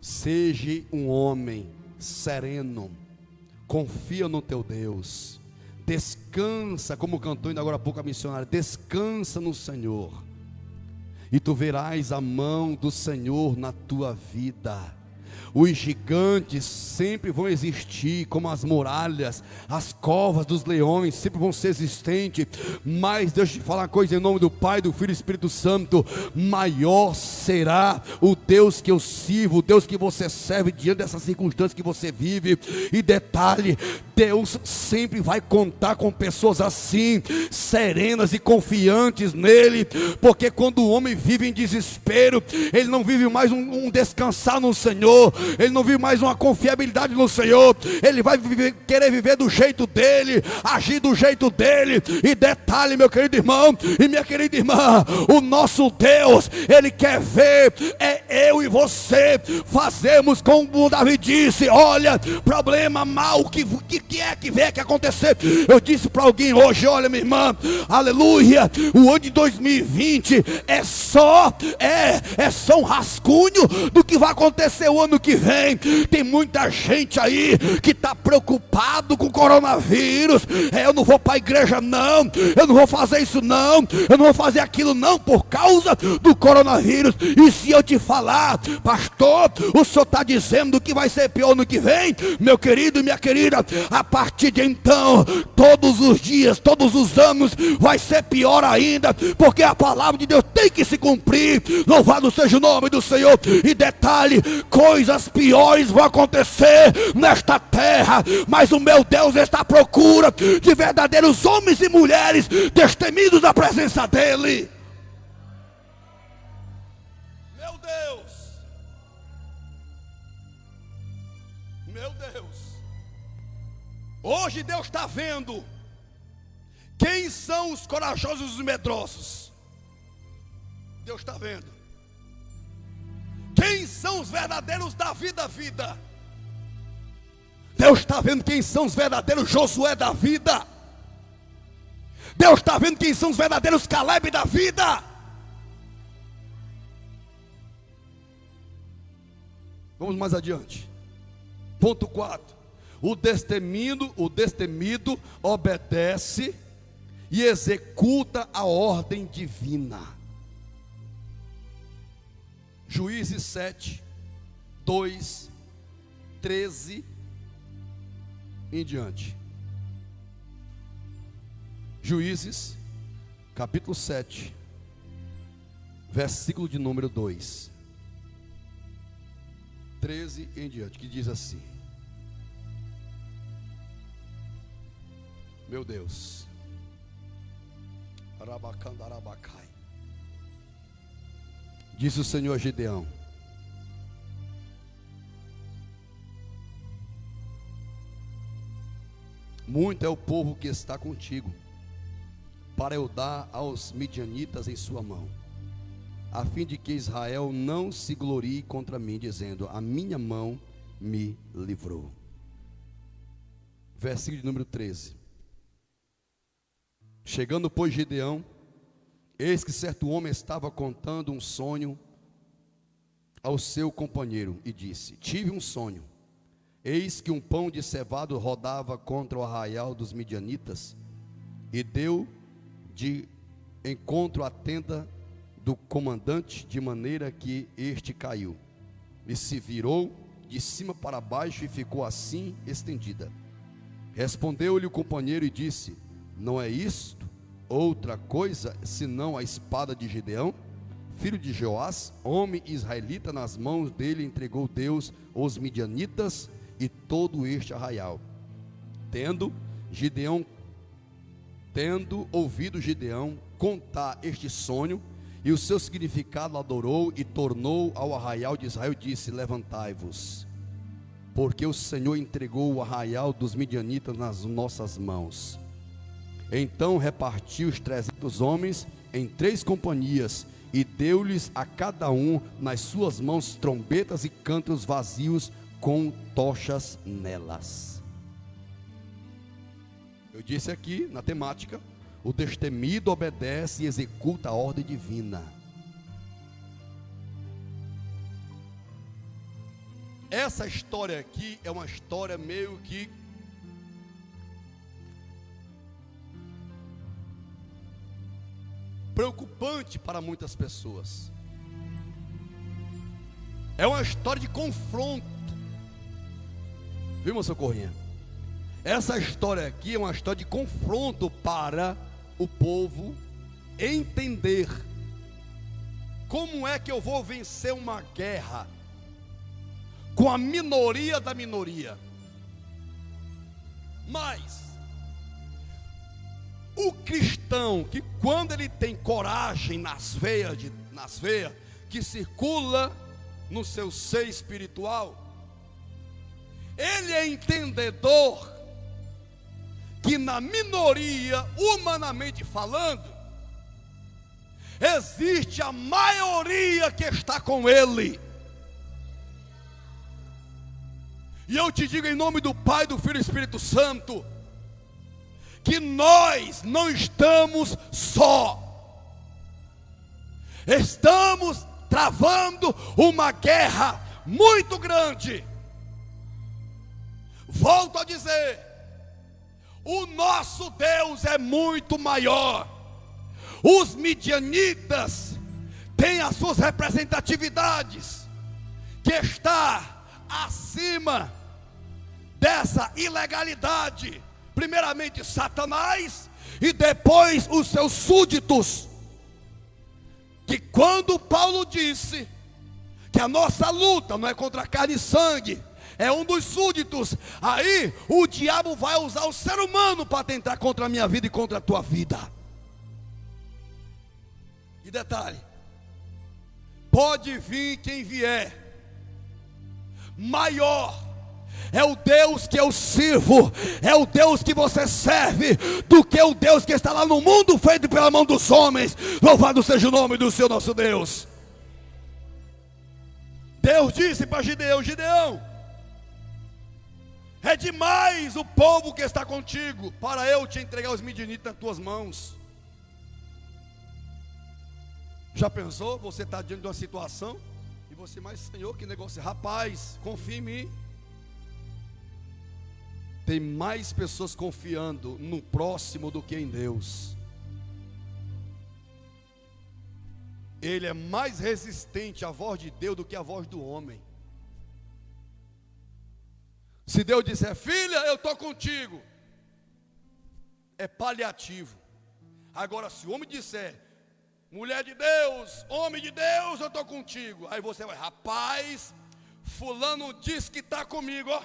Seja um homem sereno, confia no teu Deus, descansa, como cantou ainda agora há pouco a missionária, descansa no Senhor, e tu verás a mão do Senhor na tua vida. Os gigantes sempre vão existir, como as muralhas, as covas dos leões sempre vão ser existentes, mas deixa eu te falar uma coisa, em nome do Pai, do Filho e do Espírito Santo: maior será o Deus que eu sirvo, o Deus que você serve diante dessas circunstâncias que você vive. E detalhe, Deus sempre vai contar com pessoas assim, serenas e confiantes nele, porque quando o homem vive em desespero, ele não vive mais um descansar no Senhor, ele não vive mais uma confiabilidade no Senhor, ele vai querer viver do jeito dele, agir do jeito dele. E detalhe, meu querido irmão e minha querida irmã, o nosso Deus, ele quer ver eu e você fazemos como Davi disse: olha, problema mal, que é que vem que acontecer. Eu disse para alguém hoje: olha, minha irmã, aleluia, o ano de 2020 é só um rascunho do que vai acontecer o ano que vem. Tem muita gente aí que está preocupado com o coronavírus. Eu não vou para a igreja não, eu não vou fazer isso não, eu não vou fazer aquilo não, por causa do coronavírus. E se eu te falar: pastor, o senhor está dizendo que vai ser pior no que vem? Meu querido e minha querida, a partir de então, todos os dias, todos os anos, vai ser pior ainda, porque a palavra de Deus tem que se cumprir. Louvado seja o nome do Senhor. E detalhe, coisas piores vão acontecer nesta terra, mas o meu Deus está à procura de verdadeiros homens e mulheres destemidos da presença dele. Meu Deus, meu Deus, hoje Deus está vendo quem são os corajosos e os medrosos. Deus está vendo quem são os verdadeiros Davi da vida. Deus está vendo quem são os verdadeiros Josué da vida. Deus está vendo quem são os verdadeiros Caleb da vida. Vamos mais adiante. Ponto 4. O destemido obedece e executa a ordem divina. Juízes 7, 2, 13 em diante. Juízes, capítulo 7, versículo de número 2, 13 em diante, que diz assim: meu Deus, Arabacandarabacai. Disse o Senhor a Gideão: muito é o povo que está contigo, para eu dar aos midianitas em sua mão, a fim de que Israel não se glorie contra mim, dizendo: a minha mão me livrou. Versículo de número 13. Chegando, pois, Gideão, eis que certo homem estava contando um sonho ao seu companheiro e disse: tive um sonho. Eis que um pão de cevado rodava contra o arraial dos midianitas, e deu de encontro à tenda do comandante, de maneira que este caiu, e se virou de cima para baixo, e ficou assim estendida. Respondeu-lhe o companheiro e disse: não é isto outra coisa, senão a espada de Gideão, filho de Joás, homem israelita? Nas mãos dele entregou Deus os midianitas e todo este arraial. Tendo ouvido Gideão contar este sonho e o seu significado, adorou e tornou ao arraial de Israel e disse: levantai-vos, porque o Senhor entregou o arraial dos midianitas nas nossas mãos. Então repartiu os 300 homens em 3 companhias, e deu-lhes a cada um nas suas mãos trombetas e cântaros vazios com tochas nelas. Eu disse aqui na temática: o destemido obedece e executa a ordem divina. Essa história aqui é uma história meio que preocupante para muitas pessoas. É uma história de confronto. Viu, meu socorrinha? Essa história aqui é uma história de confronto para o povo entender como é que eu vou vencer uma guerra com a minoria da minoria. Mas o cristão, que quando ele tem coragem nas veias, que circula no seu ser espiritual, ele é entendedor que na minoria, humanamente falando, existe a maioria que está com ele. E eu te digo em nome do Pai, do Filho e do Espírito Santo, que nós não estamos só. Estamos travando uma guerra muito grande. Volto a dizer, o nosso Deus é muito maior. Os midianitas têm as suas representatividades, que está acima dessa ilegalidade. Primeiramente Satanás, e depois os seus súditos. Que quando Paulo disse que a nossa luta não é contra carne e sangue, é um dos súditos, aí o diabo vai usar o ser humano para tentar contra a minha vida e contra a tua vida. E detalhe, pode vir quem vier, maior é o Deus que eu sirvo, é o Deus que você serve, do que o Deus que está lá no mundo feito pela mão dos homens. Louvado seja o nome do Senhor nosso Deus. Deus disse para Gideão: Gideão, é demais o povo que está contigo para eu te entregar os midianitas nas tuas mãos. Já pensou? Você está diante de uma situação e você: mas Senhor, que negócio? Rapaz, confia em mim. Tem mais pessoas confiando no próximo do que em Deus. Ele é mais resistente à voz de Deus do que à voz do homem. Se Deus disser: filha, eu estou contigo, é paliativo. Agora, se o homem disser: mulher de Deus, homem de Deus, eu estou contigo, aí você vai: rapaz, fulano diz que está comigo, ó.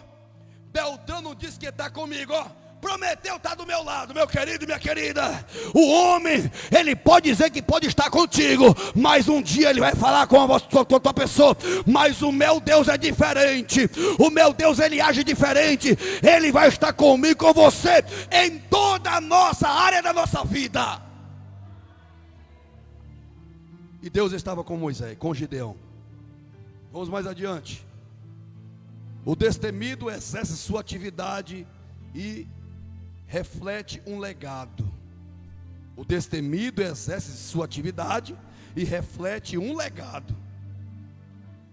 Beltrano diz que está comigo, ó. Prometeu estar do meu lado, meu querido e minha querida. O homem, ele pode dizer que pode estar contigo, mas um dia ele vai falar com a tua pessoa: mas o meu Deus é diferente. O meu Deus, ele age diferente. Ele vai estar comigo, com você, em toda a nossa área da nossa vida. E Deus estava com Moisés, com Gideão. Vamos mais adiante. O destemido exerce sua atividade e reflete um legado. O destemido exerce sua atividade e reflete um legado.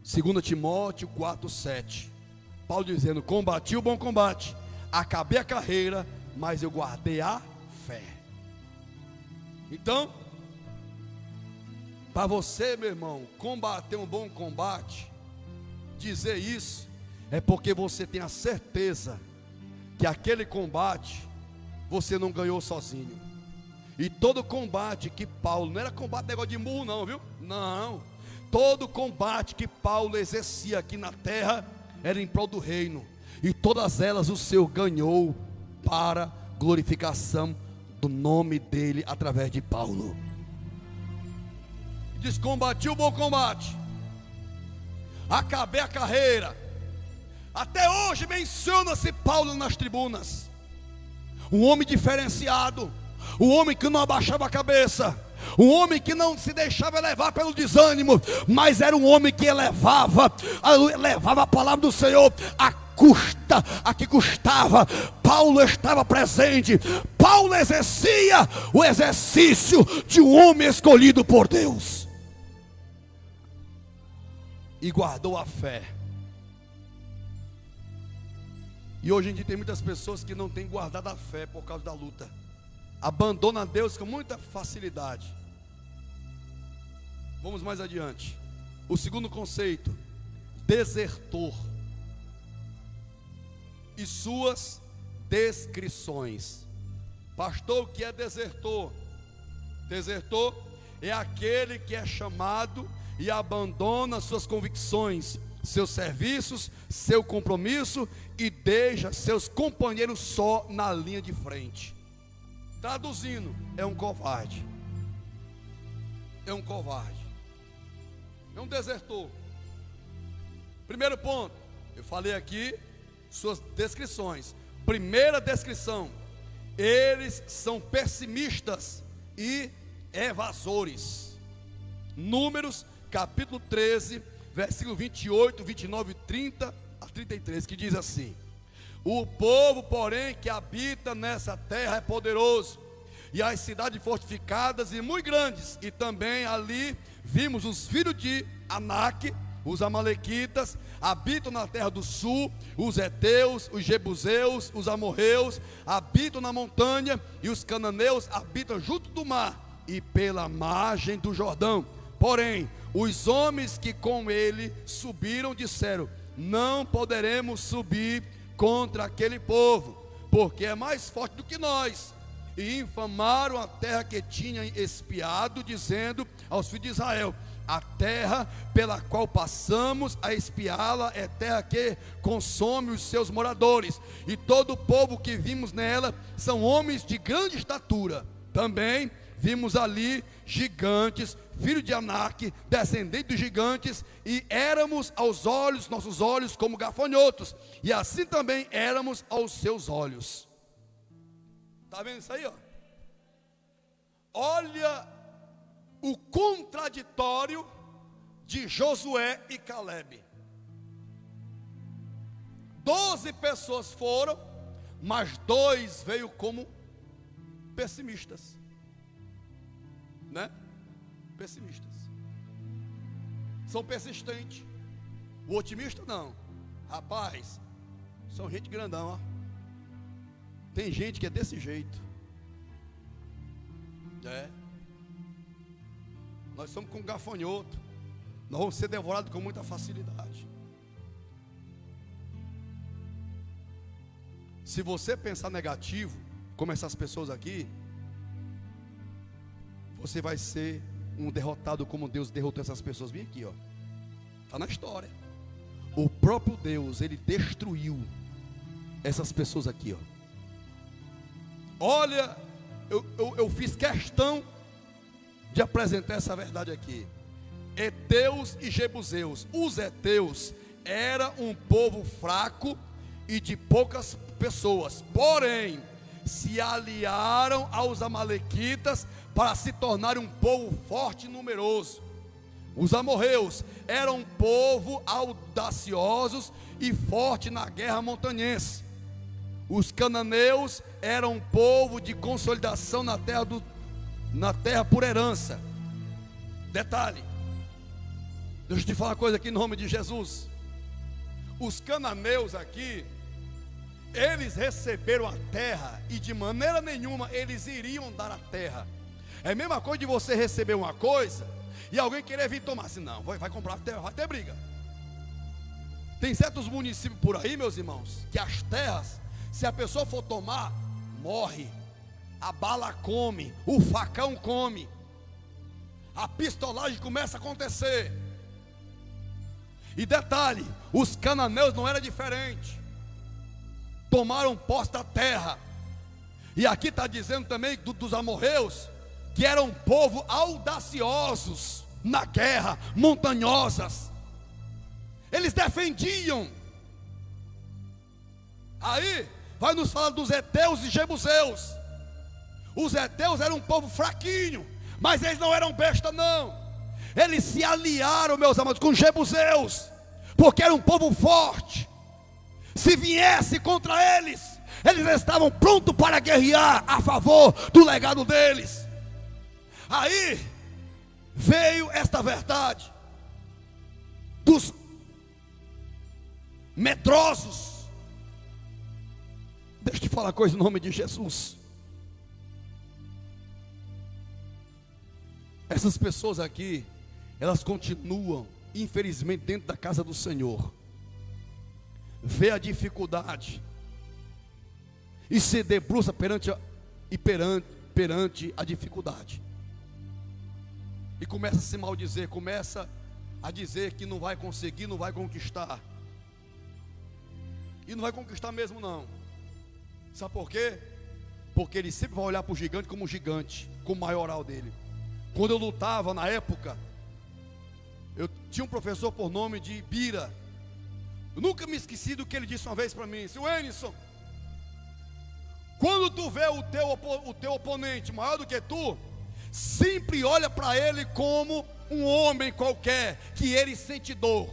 2 Timóteo 4:7. Paulo dizendo: combati o bom combate, acabei a carreira, mas eu guardei a fé. Então, para você, meu irmão, combater um bom combate, dizer isso, é porque você tem a certeza que aquele combate você não ganhou sozinho. E todo combate que Paulo, não era combate negócio de murro não, viu? Não, todo combate que Paulo exercia aqui na terra era em prol do reino, e todas elas o Senhor ganhou para glorificação do nome dele através de Paulo. Diz: combati o bom combate, acabei a carreira. Até hoje menciona-se Paulo nas tribunas, um homem diferenciado, um homem que não abaixava a cabeça, um homem que não se deixava levar pelo desânimo, mas era um homem que levava a palavra do Senhor a que custava. Paulo estava presente, Paulo exercia o exercício de um homem escolhido por Deus, e guardou a fé. E hoje em dia tem muitas pessoas que não têm guardado a fé por causa da luta, abandona Deus com muita facilidade. Vamos mais adiante. O segundo conceito: desertor e suas descrições. Pastor, o que é desertor? Desertor é aquele que é chamado e abandona suas convicções, seus serviços, seu compromisso, e deixa seus companheiros só na linha de frente. Traduzindo, é um covarde. É um covarde. É um desertor. Primeiro ponto, eu falei aqui suas descrições. Primeira descrição: eles são pessimistas e evasores. Números capítulo 13, versículo 28, 29, 30 a 33, que diz assim: o povo, porém, que habita nessa terra é poderoso, e as cidades fortificadas e muito grandes, e também ali vimos os filhos de Anak, os amalequitas, habitam na terra do sul, os heteus, os jebuseus, os amorreus, habitam na montanha, e os cananeus habitam junto do mar, e pela margem do Jordão. Porém, os homens que com ele subiram disseram: não poderemos subir contra aquele povo, porque é mais forte do que nós. E infamaram a terra que tinham espiado, dizendo aos filhos de Israel: a terra pela qual passamos a espiá-la é terra que consome os seus moradores, e todo o povo que vimos nela são homens de grande estatura. Também vimos ali gigantes, filhos de Anak, descendentes dos gigantes, e éramos aos olhos, nossos olhos, como gafanhotos, e assim também éramos aos seus olhos. Está vendo isso aí, ó? Olha o contraditório de Josué e Calebe. 12 pessoas foram, mas 2 veio como pessimistas, né? Pessimistas. São persistentes. O otimista não. Rapaz, são gente grandão, ó. Tem gente que é desse jeito. Nós somos com gafanhoto. Nós vamos ser devorados com muita facilidade. Se você pensar negativo, como essas pessoas aqui, você vai ser um derrotado, como Deus derrotou essas pessoas. Vem aqui, ó. Está na história. O próprio Deus, ele destruiu essas pessoas aqui, ó. Olha, eu fiz questão de apresentar essa verdade aqui. Heteus e jebuseus. Os heteus era um povo fraco e de poucas pessoas, porém se aliaram aos amalequitas para se tornar um povo forte e numeroso. Os amorreus eram um povo audaciosos e forte na guerra montanhense. Os cananeus eram um povo de consolidação na terra por herança. Detalhe: Deixa eu te falar uma coisa aqui em nome de Jesus. Os cananeus aqui, eles receberam a terra e de maneira nenhuma eles iriam dar a terra. É a mesma coisa de você receber uma coisa e alguém querer vir tomar. Assim, não, vai comprar a terra, vai ter briga. Tem certos municípios por aí, meus irmãos, que as terras, se a pessoa for tomar, morre. A bala come, o facão come, a pistolagem começa a acontecer. E detalhe, os cananeus não era diferente. Tomaram posse da terra. E aqui está dizendo também dos amorreus, que eram um povo audaciosos na guerra, montanhosas. Eles defendiam. Aí vai nos falar dos heteus e jebuseus. Os heteus eram um povo fraquinho, mas eles não eram besta não. Eles se aliaram, meus amados, com os jebuseus, porque era um povo forte. Se viesse contra eles, eles estavam prontos para guerrear a favor do legado deles. Aí veio esta verdade dos medrosos. Deixa eu te falar uma coisa em nome de Jesus. Essas pessoas aqui, elas continuam, infelizmente, dentro da casa do Senhor. Vê a dificuldade e se debruça perante a dificuldade. E começa a se maldizer, começa a dizer que não vai conseguir, não vai conquistar. E não vai conquistar mesmo não. Sabe por quê? Porque ele sempre vai olhar para o gigante como um gigante, como o maioral dele. Quando eu lutava na época, eu tinha um professor por nome de Bira. Eu nunca me esqueci do que ele disse uma vez para mim: seu Enison, quando tu vê o teu oponente maior do que tu, sempre olha para ele como um homem qualquer, que ele sente dor.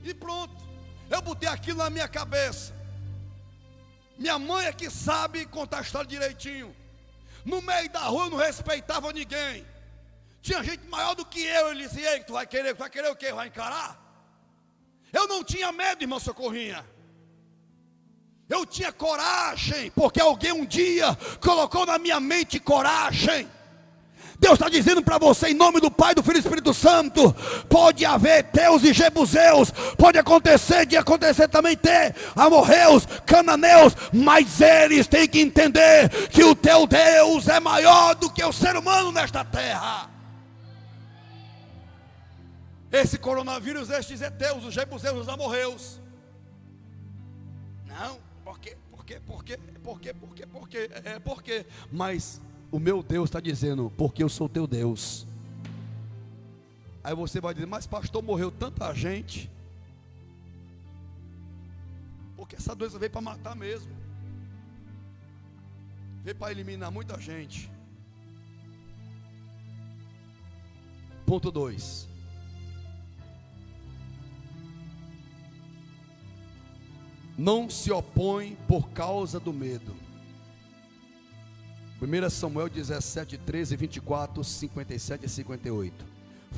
E pronto, eu botei aquilo na minha cabeça. Minha mãe é que sabe contar a história direitinho. No meio da rua eu não respeitava ninguém. Tinha gente maior do que eu. Ele disse: ei, tu vai querer o quê? Vai encarar? Eu não tinha medo, irmão Socorrinha. Eu tinha coragem, porque alguém um dia colocou na minha mente coragem. Deus está dizendo para você, em nome do Pai, do Filho e do Espírito Santo: pode haver heteus e jebuseus, pode acontecer de acontecer também ter amorreus, cananeus, mas eles têm que entender que o teu Deus é maior do que o ser humano nesta terra. Esse coronavírus, estes heteus, os jebuseus, os amorreus. Não, por quê? Mas o meu Deus está dizendo: porque eu sou teu Deus. Aí você vai dizer: mas pastor, morreu tanta gente. Porque essa doença veio para matar mesmo. Veio para eliminar muita gente. Ponto 2. Não se opõe por causa do medo. 1 Samuel 17, 13, 24, 57 e 58.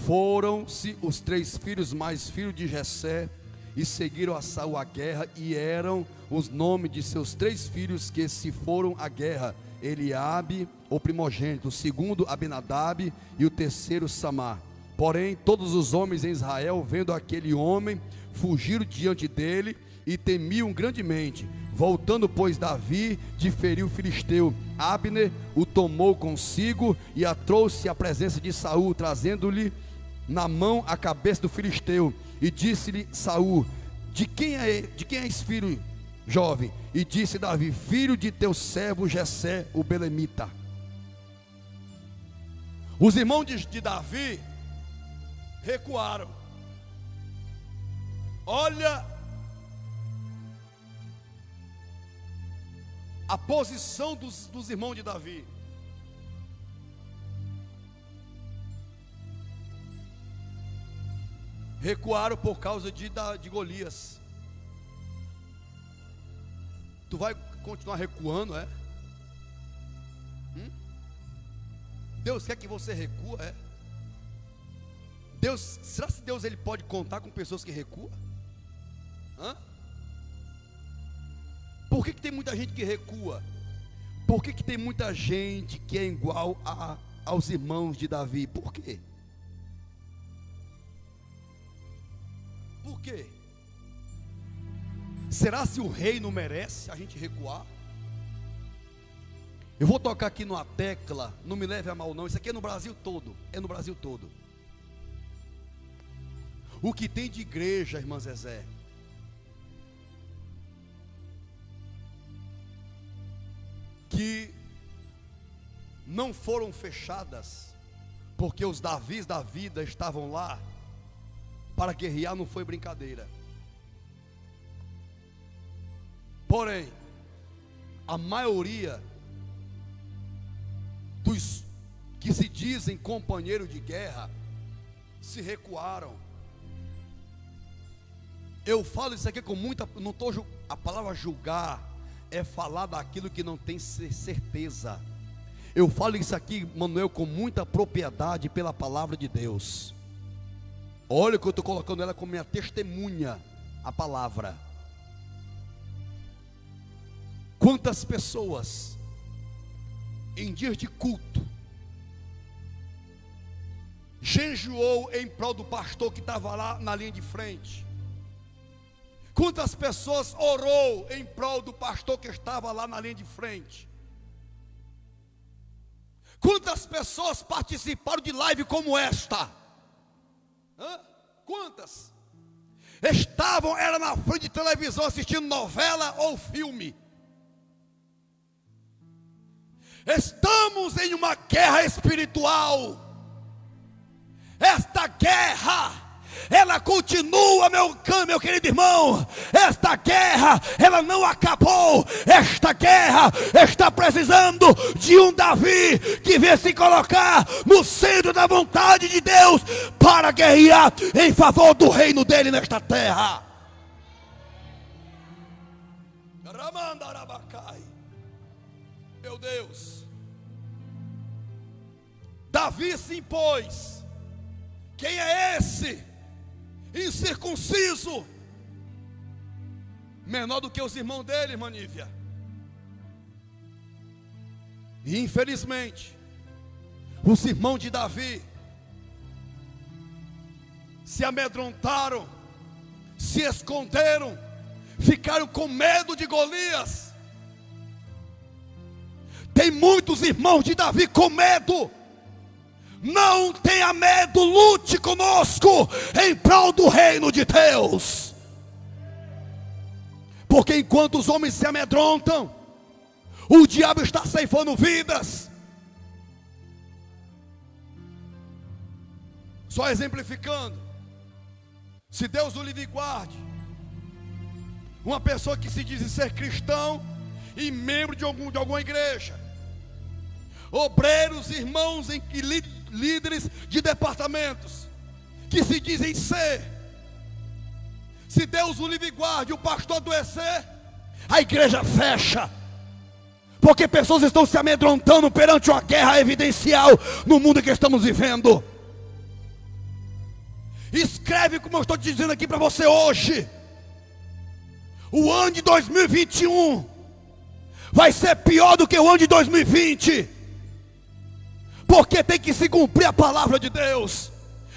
Foram-se os 3 filhos mais filhos de Jessé e seguiram a Saul à guerra, e eram os nomes de seus 3 filhos que se foram à guerra: Eliabe, o primogênito, o segundo Abinadab e o terceiro Samar. Porém, todos os homens em Israel, vendo aquele homem, fugiram diante dele e temiam grandemente. Voltando, pois, Davi de ferir o filisteu, Abner o tomou consigo e a trouxe à presença de Saul, trazendo-lhe na mão a cabeça do filisteu. E disse-lhe Saul: de quem és filho, jovem? E disse Davi: filho de teu servo Jessé, o belemita. Os irmãos de Davi recuaram. Olha a posição dos irmãos de Davi. Recuaram por causa de Golias. Tu vai continuar recuando, é? Deus quer que você recua, é? Deus, será que Deus ele pode contar com pessoas que recuam? Hã? Por que tem muita gente que recua? Por que tem muita gente que é igual aos irmãos de Davi? Por quê? Por quê? Será se o rei não merece a gente recuar? Eu vou tocar aqui numa tecla, não me leve a mal não, isso aqui é no Brasil todo, é no Brasil todo. O que tem de igreja, irmã Zezé, que não foram fechadas, porque os Davis da vida estavam lá, para guerrear não foi brincadeira. Porém, a maioria dos que se dizem companheiros de guerra se recuaram. Eu falo isso aqui com muita, não estou, a palavra julgar é falar daquilo que não tem certeza. Eu falo isso aqui, Manuel, com muita propriedade pela palavra de Deus. Olha que eu estou colocando ela como minha testemunha, a palavra. Quantas pessoas em dias de culto jejuou em prol do pastor que estava lá na linha de frente? Quantas pessoas orou em prol do pastor que estava lá na linha de frente? Quantas pessoas participaram de live como esta? Quantas? Estavam, era na frente de televisão assistindo novela ou filme. Estamos em uma guerra espiritual. Esta guerra, ela continua, meu querido irmão. Esta guerra, ela não acabou. Esta guerra está precisando de um Davi que venha se colocar no centro da vontade de Deus para guerrear em favor do reino dele nesta terra. Meu Deus, Davi se impôs. Quem é esse incircunciso, menor do que os irmãos dele, irmã Nívia? E infelizmente, os irmãos de Davi se amedrontaram, se esconderam, ficaram com medo de Golias. Tem muitos irmãos de Davi com medo. Não tenha medo, lute conosco em prol do reino de Deus. Porque enquanto os homens se amedrontam, o diabo está ceifando vidas. Só exemplificando, se Deus o livre e guarde, uma pessoa que se diz ser cristão e membro de alguma igreja, obreiros, irmãos líderes de departamentos que se dizem ser, se Deus o livre e guarde, o pastor adoecer, a igreja fecha, porque pessoas estão se amedrontando perante uma guerra evidencial no mundo que estamos vivendo. Escreve como eu estou te dizendo aqui para você hoje. O ano de 2021 vai ser pior do que o ano de 2020, porque tem que se cumprir a palavra de Deus.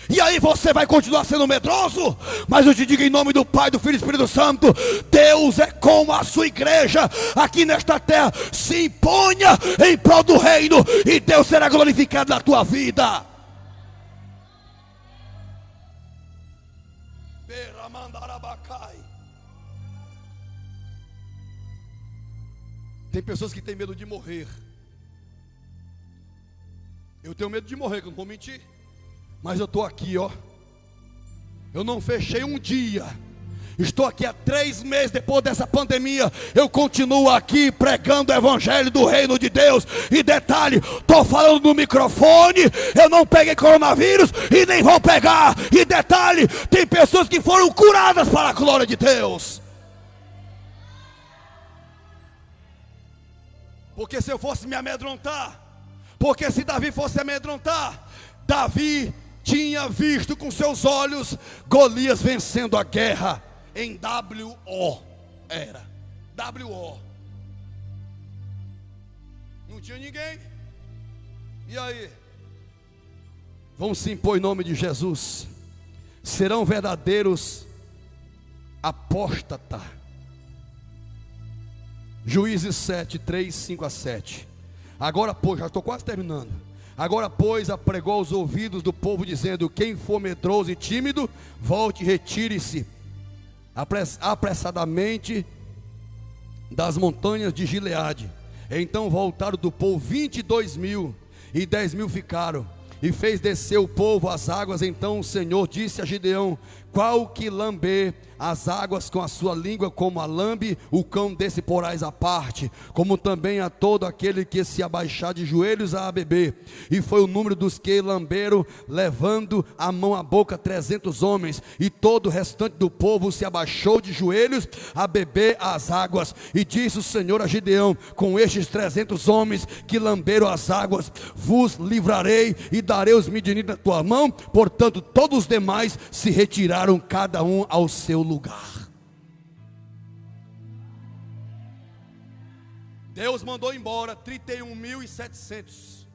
E aí você vai continuar sendo medroso, mas eu te digo em nome do Pai, do Filho e do Espírito Santo, Deus é com a sua igreja aqui nesta terra. Se imponha em prol do reino e Deus será glorificado na tua vida. Tem pessoas que têm medo de morrer. Eu tenho medo de morrer, que eu não vou mentir. Mas eu estou aqui, ó. Eu não fechei um dia. Estou aqui há 3 meses depois dessa pandemia. Eu continuo aqui pregando o evangelho do reino de Deus. E detalhe, estou falando no microfone. Eu não peguei coronavírus e nem vou pegar. E detalhe, tem pessoas que foram curadas para a glória de Deus. Porque se eu fosse me amedrontar, porque se Davi fosse amedrontar, Davi tinha visto com seus olhos Golias vencendo a guerra em W.O. Era W.O. Não tinha ninguém. E aí? Vamos se impor em nome de Jesus. Serão verdadeiros apóstatas. Juízes 7, 3, 5 a 7. Agora, pois, já estou quase terminando. Agora, pois, apregou aos ouvidos do povo, dizendo: quem for medroso e tímido, volte e retire-se apressadamente das montanhas de Gileade. Então voltaram do povo 22.000, e 10.000 ficaram. E fez descer o povo às águas. Então o Senhor disse a Gideão: qual que lamber as águas com a sua língua, como a lambe o cão, desse porás à parte, como também a todo aquele que se abaixar de joelhos a beber. E foi o número dos que lamberam, levando a mão à boca, 300 homens. E todo o restante do povo se abaixou de joelhos a beber as águas. E disse o Senhor a Gideão: com estes 300 homens que lamberam as águas, vos livrarei e darei os midianitas na tua mão. Portanto todos os demais se retiraram, cada um ao seu lugar. Deus mandou embora 31.700.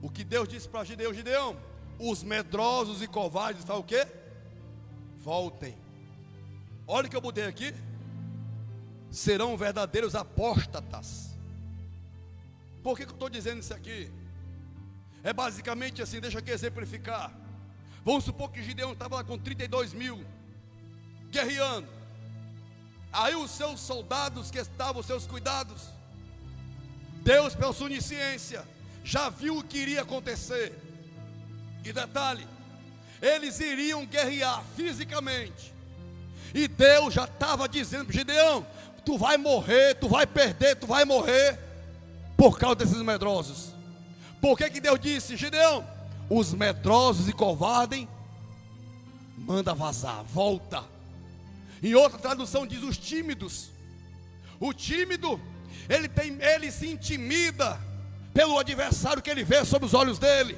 O que Deus disse para Gideão: Gideão, os medrosos e covardes, está o quê? Voltem. Olha o que eu botei aqui: serão verdadeiros apóstatas. Por que eu estou dizendo isso aqui? É basicamente assim, deixa aqui exemplificar. Vamos supor que Gideão estava lá com 32.000, guerreando. Aí os seus soldados que estavam aos seus cuidados, Deus, pela sua onisciência, já viu o que iria acontecer. E detalhe, eles iriam guerrear fisicamente. E Deus já estava dizendo para Gideão: tu vai morrer, tu vai perder, tu vai morrer, por causa desses medrosos. Por que Deus disse: Gideão, os medrosos e covardes, manda vazar, volta. Em outra tradução diz os tímidos. O tímido, ele se intimida pelo adversário que ele vê sob os olhos dele.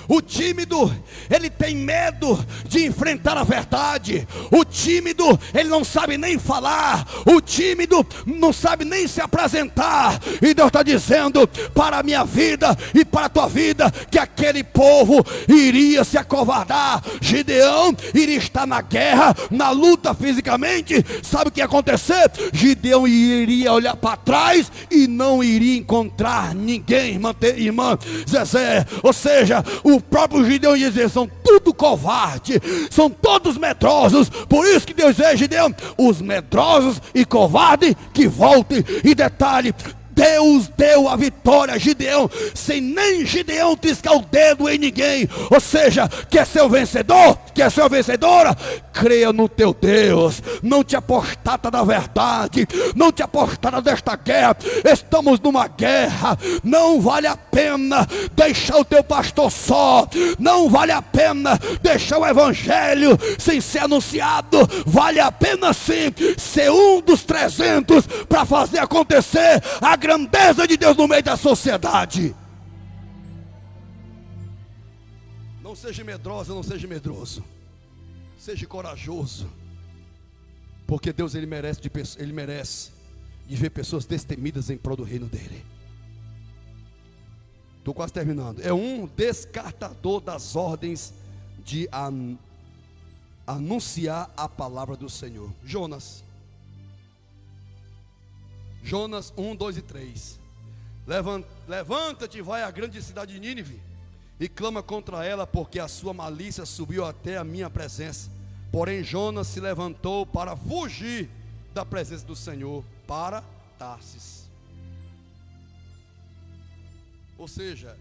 O tímido, ele tem medo de enfrentar a verdade. O tímido, ele não sabe nem falar. O tímido não sabe nem se apresentar. E Deus está dizendo para a minha vida e para a tua vida que aquele povo iria se acovardar. Gideão iria estar na guerra, na luta fisicamente. Sabe o que ia acontecer? Gideão iria olhar para trás e não iria encontrar ninguém, irmã Zezé. Ou seja, o próprio Gideão ia dizer: são tudo covarde, são todos medrosos. Por isso que Deus diz: Gideão, os medrosos e covardes que voltem. E detalhe, Deus deu a vitória a Gideão, sem nem Gideão triscar o dedo em ninguém. Ou seja, quer ser o vencedor? Quer ser a vencedora? Creia no teu Deus. Não te apostata da verdade, não te apostata desta guerra. Estamos numa guerra. Não vale a pena deixar o teu pastor só. Não vale a pena deixar o evangelho sem ser anunciado. Vale a pena sim ser um dos 300 para fazer acontecer a grandeza de Deus no meio da sociedade. Não seja medrosa, não seja medroso. Seja corajoso. Porque Deus, ele merece de ver pessoas destemidas em prol do reino dele. Estou quase terminando. É um descartador das ordens de anunciar a palavra do Senhor. Jonas 1, 2 e 3. Levanta-te e vai à grande cidade de Nínive e clama contra ela, porque a sua malícia subiu até a minha presença. Porém Jonas se levantou para fugir da presença do Senhor para Tarsis. Ou seja,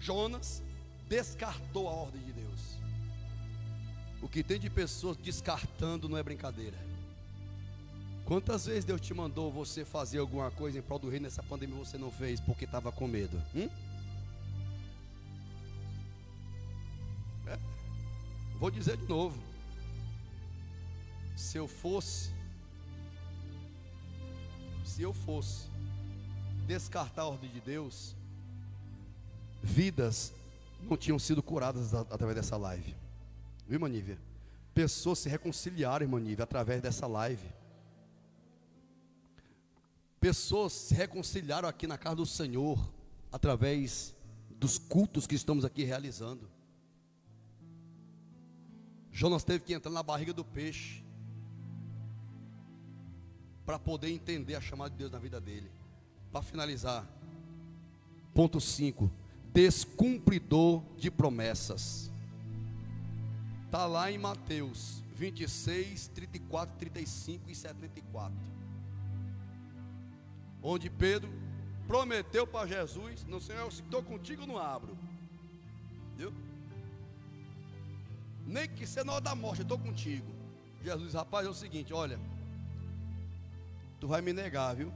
Jonas descartou a ordem de Deus. O que tem de pessoas descartando não é brincadeira. Quantas vezes Deus te mandou você fazer alguma coisa em prol do reino nessa pandemia e você não fez porque estava com medo? Vou dizer de novo. Se eu fosse descartar a ordem de Deus, vidas não tinham sido curadas através dessa live. Viu, irmã Nívia? Pessoas se reconciliaram, irmã Nívia, através dessa live. Pessoas se reconciliaram aqui na casa do Senhor através dos cultos que estamos aqui realizando. Jonas teve que entrar na barriga do peixe para poder entender a chamada de Deus na vida dele. Para finalizar, ponto 5, descumpridor de promessas. Está lá em Mateus 26, 34, 35 e 74. Onde Pedro prometeu para Jesus: não, Senhor, eu estou contigo, não abro. Viu? Nem que seja na hora da morte, eu estou contigo. Jesus, rapaz, é o seguinte, olha, tu vai me negar, viu?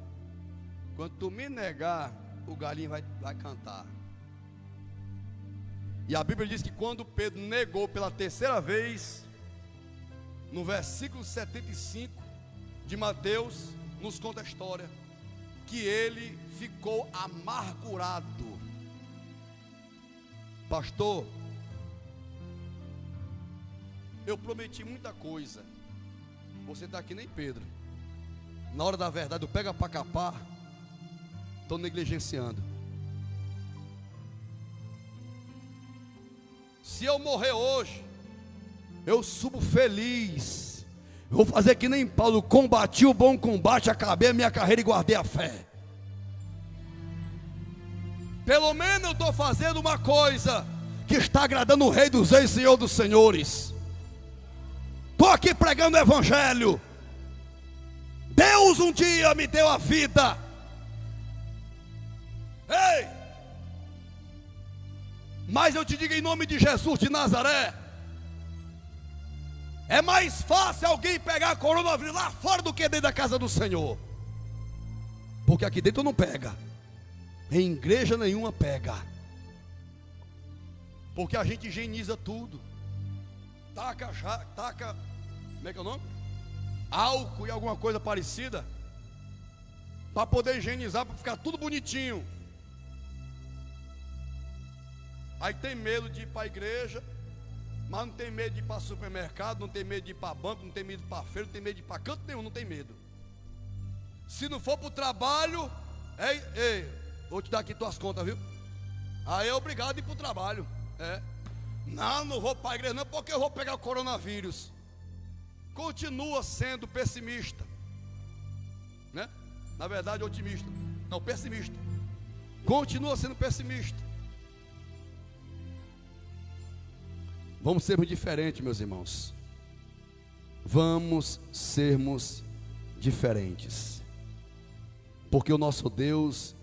Quando tu me negar, o galinho vai cantar. E a Bíblia diz que quando Pedro negou pela terceira vez, no versículo 75 de Mateus, nos conta a história, que ele ficou amargurado. Pastor, eu prometi muita coisa, você está aqui nem Pedro. Na hora da verdade, eu pego para capar, estou negligenciando. Se eu morrer hoje, eu subo feliz. Eu vou fazer que nem Paulo: combati o bom combate, acabei a minha carreira e guardei a fé. Pelo menos eu estou fazendo uma coisa que está agradando o Rei dos Reis, Senhor dos Senhores. Estou aqui pregando o Evangelho. Deus um dia me deu a vida. Ei! Mas eu te digo em nome de Jesus de Nazaré, é mais fácil alguém pegar coronavírus lá fora do que dentro da casa do Senhor. Porque aqui dentro não pega, em igreja nenhuma pega. Porque a gente higieniza tudo. Taca, como é que é o nome? Álcool e alguma coisa parecida, para poder higienizar, para ficar tudo bonitinho. Aí tem medo de ir para a igreja, mas não tem medo de ir para supermercado, não tem medo de ir para banco, não tem medo de ir para feira, não tem medo de ir para canto nenhum, não tem medo. Se não for para o trabalho, ei, vou te dar aqui tuas contas, viu? Aí é obrigado a ir para o trabalho. Não vou para a igreja não, porque eu vou pegar o coronavírus. Continua sendo pessimista, né? Na verdade otimista, não, pessimista. Continua sendo pessimista. Vamos sermos diferentes, meus irmãos. Vamos sermos diferentes. Porque o nosso Deus,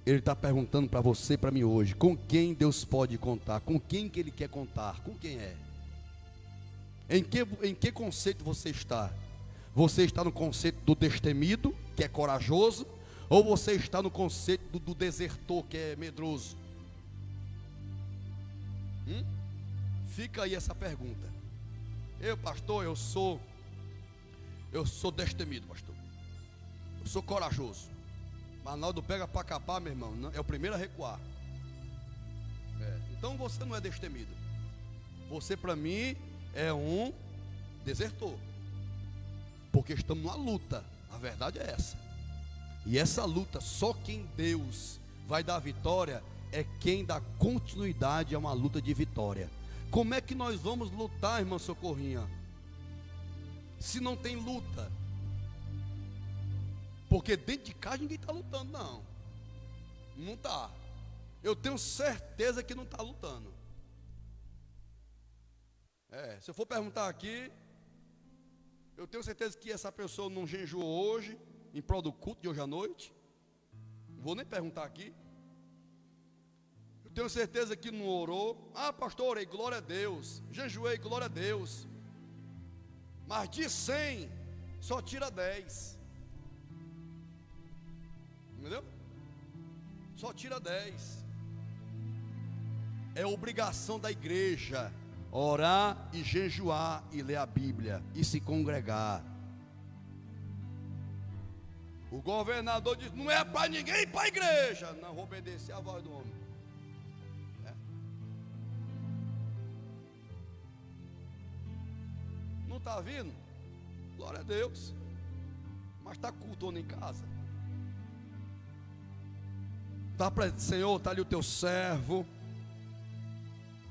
Ele está perguntando para você e para mim hoje: com quem Deus pode contar? Com quem que Ele quer contar? Com quem é? Em que conceito você está? Você está no conceito do destemido, que é corajoso? Ou você está no conceito do desertor, que é medroso? Fica aí essa pergunta. Pastor, eu sou destemido, pastor. Eu sou corajoso. Mas na hora do pega para capar, meu irmão, é o primeiro a recuar. Então você não é destemido. Você, para mim, é um desertor. Porque estamos numa luta. A verdade é essa. E essa luta, só quem Deus vai dar vitória é quem dá continuidade a uma luta de vitória. Como é que nós vamos lutar, irmã Socorrinha, se não tem luta? Porque dentro de casa ninguém está lutando, não. Não está. Eu tenho certeza que não está lutando. Se eu for perguntar aqui, eu tenho certeza que essa pessoa não jejuou hoje, em prol do culto de hoje à noite. Não vou nem perguntar aqui. Eu tenho certeza que não orou. Pastor, orei, glória a Deus. Jejuei, glória a Deus. Mas de 100, só tira 10. Entendeu? Só tira 10. É obrigação da igreja orar e jejuar e ler a Bíblia e se congregar. O governador diz: não é para ninguém ir para a igreja. Não, vou obedecer a voz do homem. está vindo, glória a Deus. Mas está cultuando em casa. Está para Senhor, está ali o teu servo,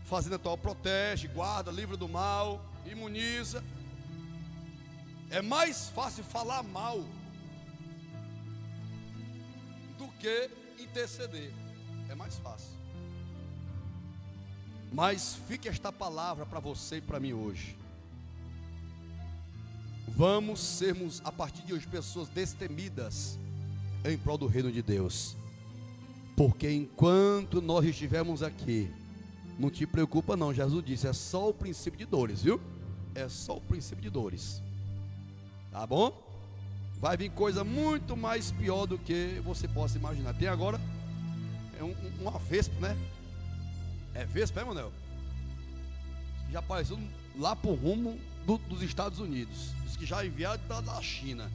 fazendo a tua, protege, guarda, livra do mal, imuniza. É mais fácil falar mal do que interceder. É mais fácil. Mas fique esta palavra para você e para mim hoje. Vamos sermos a partir de hoje pessoas destemidas em prol do reino de Deus. Porque enquanto nós estivermos aqui, não te preocupa não, Jesus disse, é só o princípio de dores, viu? É só o princípio de dores. Tá bom? Vai vir coisa muito mais pior do que você possa imaginar. Tem agora uma vespa, né? É vespa, é, Manuel? Já apareceu lá pro rumo dos Estados Unidos. Diz que já enviaram da China.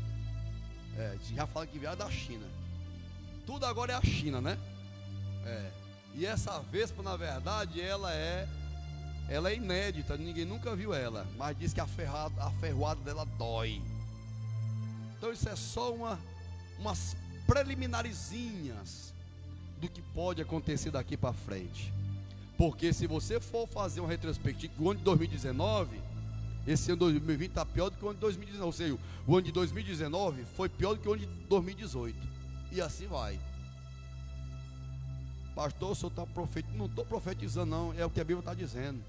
Já fala que enviaram da China. Tudo agora é a China, né? E essa vespa, na verdade, ela é inédita. Ninguém nunca viu ela. Mas diz que a ferroada dela dói. Então isso é só umas preliminarizinhas do que pode acontecer daqui para frente. Porque se você for fazer uma retrospectiva do ano de 2019, esse ano de 2020 está pior do que o ano de 2019. Ou seja, o ano de 2019 foi pior do que o ano de 2018. E assim vai. Pastor, o senhor está profetizando? Não estou profetizando não, é o que a Bíblia está dizendo.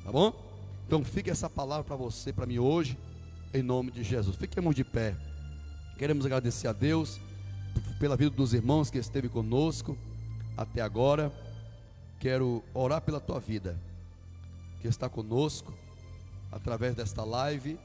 Tá bom? Então fica essa palavra para você, para mim hoje, em nome de Jesus. Fiquemos de pé. Queremos agradecer a Deus pela vida dos irmãos que esteve conosco até agora. Quero orar pela tua vida, que está conosco através desta live.